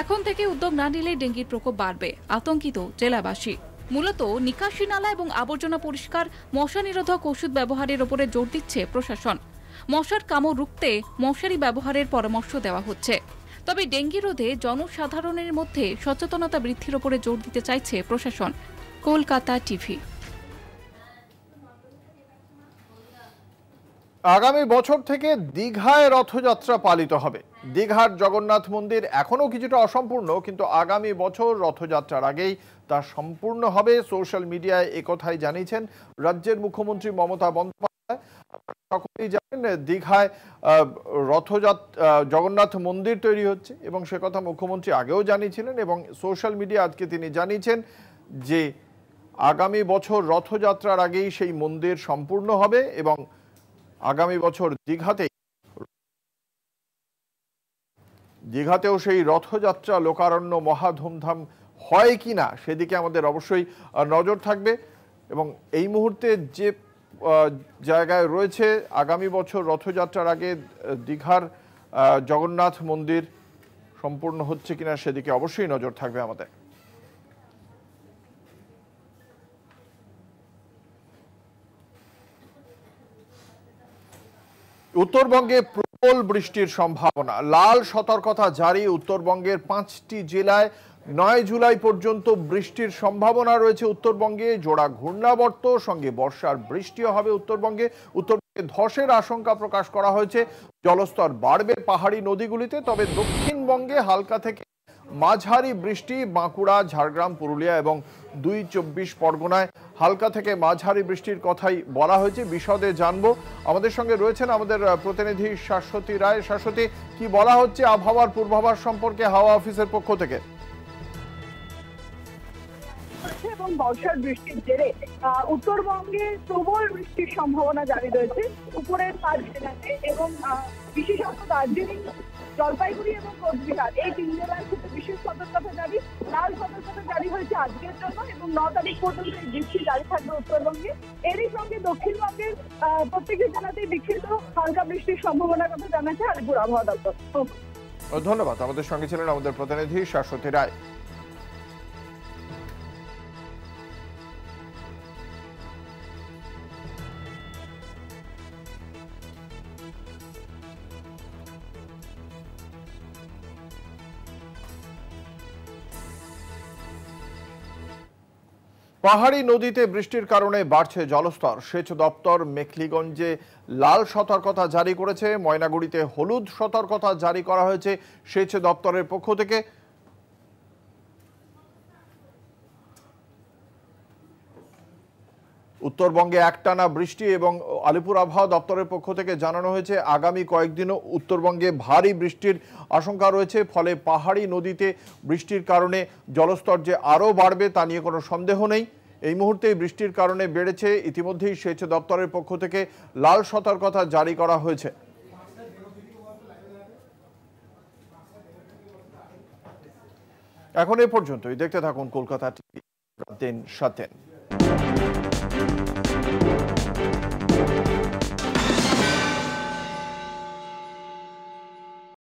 Speaker 21: এখন থেকে উদ্যোগ না নিলে ডেঙ্গির প্রকোপ বাড়বে, আতঙ্কিত জেলাবাসী। মূলত নিকাশি নালা এবং আবর্জনা পরিষ্কার, মশা নিরোধক ওষুধ ব্যবহারের ওপরে জোর দিচ্ছে প্রশাসন। মশার কামড় রুখতে মশারি ব্যবহারের পরামর্শ দেওয়া হচ্ছে। তবে ডেঙ্গি রোধে জনসাধারণের মধ্যে সচেতনতা বৃদ্ধির উপরে জোর দিতে চাইছে প্রশাসন। কলকাতা টিভি।
Speaker 1: আগামী বছর থেকে দীঘায় রথযাত্রা পালিত হবে। দীঘার জগন্নাথ মন্দির এখনো কিছুটা অসম্পূর্ণ, কিন্তু আগামী বছর রথযাত্রার আগেই তা সম্পূর্ণ হবে। সোশ্যাল মিডিয়ায় একথাই জানিয়েছেন রাজ্যের মুখ্যমন্ত্রী মমতা বন্দ্যোপাধ্যায়। সকলেই জানেন দীঘায় জগন্নাথ মন্দির তৈরি হচ্ছে এবং সে কথা মুখ্যমন্ত্রী আগেও জানিয়েছিলেন, এবং সোশ্যাল মিডিয়া আজকে তিনি জানিয়েছেন যে আগামী বছর রথযাত্রার আগেই সেই মন্দির সম্পূর্ণ হবে এবং আগামী বছর দীঘাতেও সেই রথযাত্রা লোকারণ্য মহা ধুমধাম হয় কিনা সেদিকে আমাদের অবশ্যই নজর থাকবে। এবং এই মুহূর্তে যে জায়গায় রয়েছে, আগামী বছর রথযাত্রার আগে দীঘার জগন্নাথ মন্দির সম্পূর্ণ হচ্ছে কিনা সেদিকে অবশ্যই নজর থাকবে আমাদের। উত্তরবঙ্গে প্রবল বৃষ্টির সম্ভাবনা, লাল সতর্কতা জারি। উত্তরবঙ্গের 5টি জেলায় 9 জুলাই পর্যন্ত বৃষ্টির সম্ভাবনা রয়েছে। উত্তরবঙ্গে জোড়া ঘূর্ণাবর্ত সঙ্গে বর্ষার বৃষ্টিও হবে। উত্তরবঙ্গে ধসের আশঙ্কা প্রকাশ করা হয়েছে। জলস্তর বাড়বে পাহাড়ি নদীগুলিতে, তবে দক্ষিণবঙ্গে হালকা থেকে মাঝারি বৃষ্টি। বাঁকুড়া, ঝাড়গ্রাম, পুরুলিয়া এবং 24 পরগনায় হালকা থেকে মাঝারি বৃষ্টির কথাই বলা হয়েছে। বিশদে জানবো, আমাদের সঙ্গে রয়েছেন আমাদের প্রতিনিধি শাশ্বতী রায়। শাশ্বতী, কি বলা হচ্ছে আবহাওয়ার পূর্বাভাস সম্পর্কে হাওয়া অফিসের পক্ষ থেকে?
Speaker 3: এবং বর্ষার বৃষ্টির জেরে উত্তরবঙ্গে প্রবল বৃষ্টির সম্ভাবনা জারি রয়েছে উপরের 5 জেলাতে, এবং বিশেষত দার্জিলিং, জলপাইগুড়ি এবং কোচবিহার এই 3 জেলার ক্ষেত্রে বিশেষ সতর্কতা জারি। লাল সতর্কতা জারি হয়েছে আজকের জন্য এবং 9 তারিখ পর্যন্ত এই বৃষ্টি জারি থাকবে উত্তরবঙ্গে। এরই সঙ্গে দক্ষিণবঙ্গের প্রত্যেকটি জেলাতেই বিক্ষিপ্ত হালকা বৃষ্টির সম্ভাবনার কথা জানাচ্ছে আলিপুর আবহাওয়া দপ্তর।
Speaker 1: ধন্যবাদ। আমাদের সঙ্গে ছিলেন আমাদের প্রতিনিধি শাশ্বতী রায়। পাহাড়ি নদীতে বৃষ্টির কারণে বাড়ছে জলস্তর। সেচ দপ্তর মেখলিগঞ্জে লাল সতর্কতা জারি করেছে। ময়নাগুড়িতে হলুদ সতর্কতা জারি করা হয়েছে সেচ দপ্তরের পক্ষ থেকে। উত্তরবঙ্গে একটানা বৃষ্টি এবং আলিপুর আবহাওয়া দপ্তরের পক্ষ থেকে জানানো হয়েছে আগামী কয়েকদিনও উত্তরবঙ্গে ভারী বৃষ্টির আশঙ্কা রয়েছে। ফলে পাহাড়ি নদীতে বৃষ্টির কারণে জলস্তর যে আরও বাড়বে তা নিয়ে কোনো সন্দেহ নেই। এই মুহূর্তে বৃষ্টির কারণে বেড়েছে। ইতিমধ্যেই সেচ দপ্তরের পক্ষ থেকে লাল সতর্কতা জারি করা হয়েছে। এখন এ পর্যন্তই। দেখতে থাকুন কলকাতা টিভি। দিন সাথে।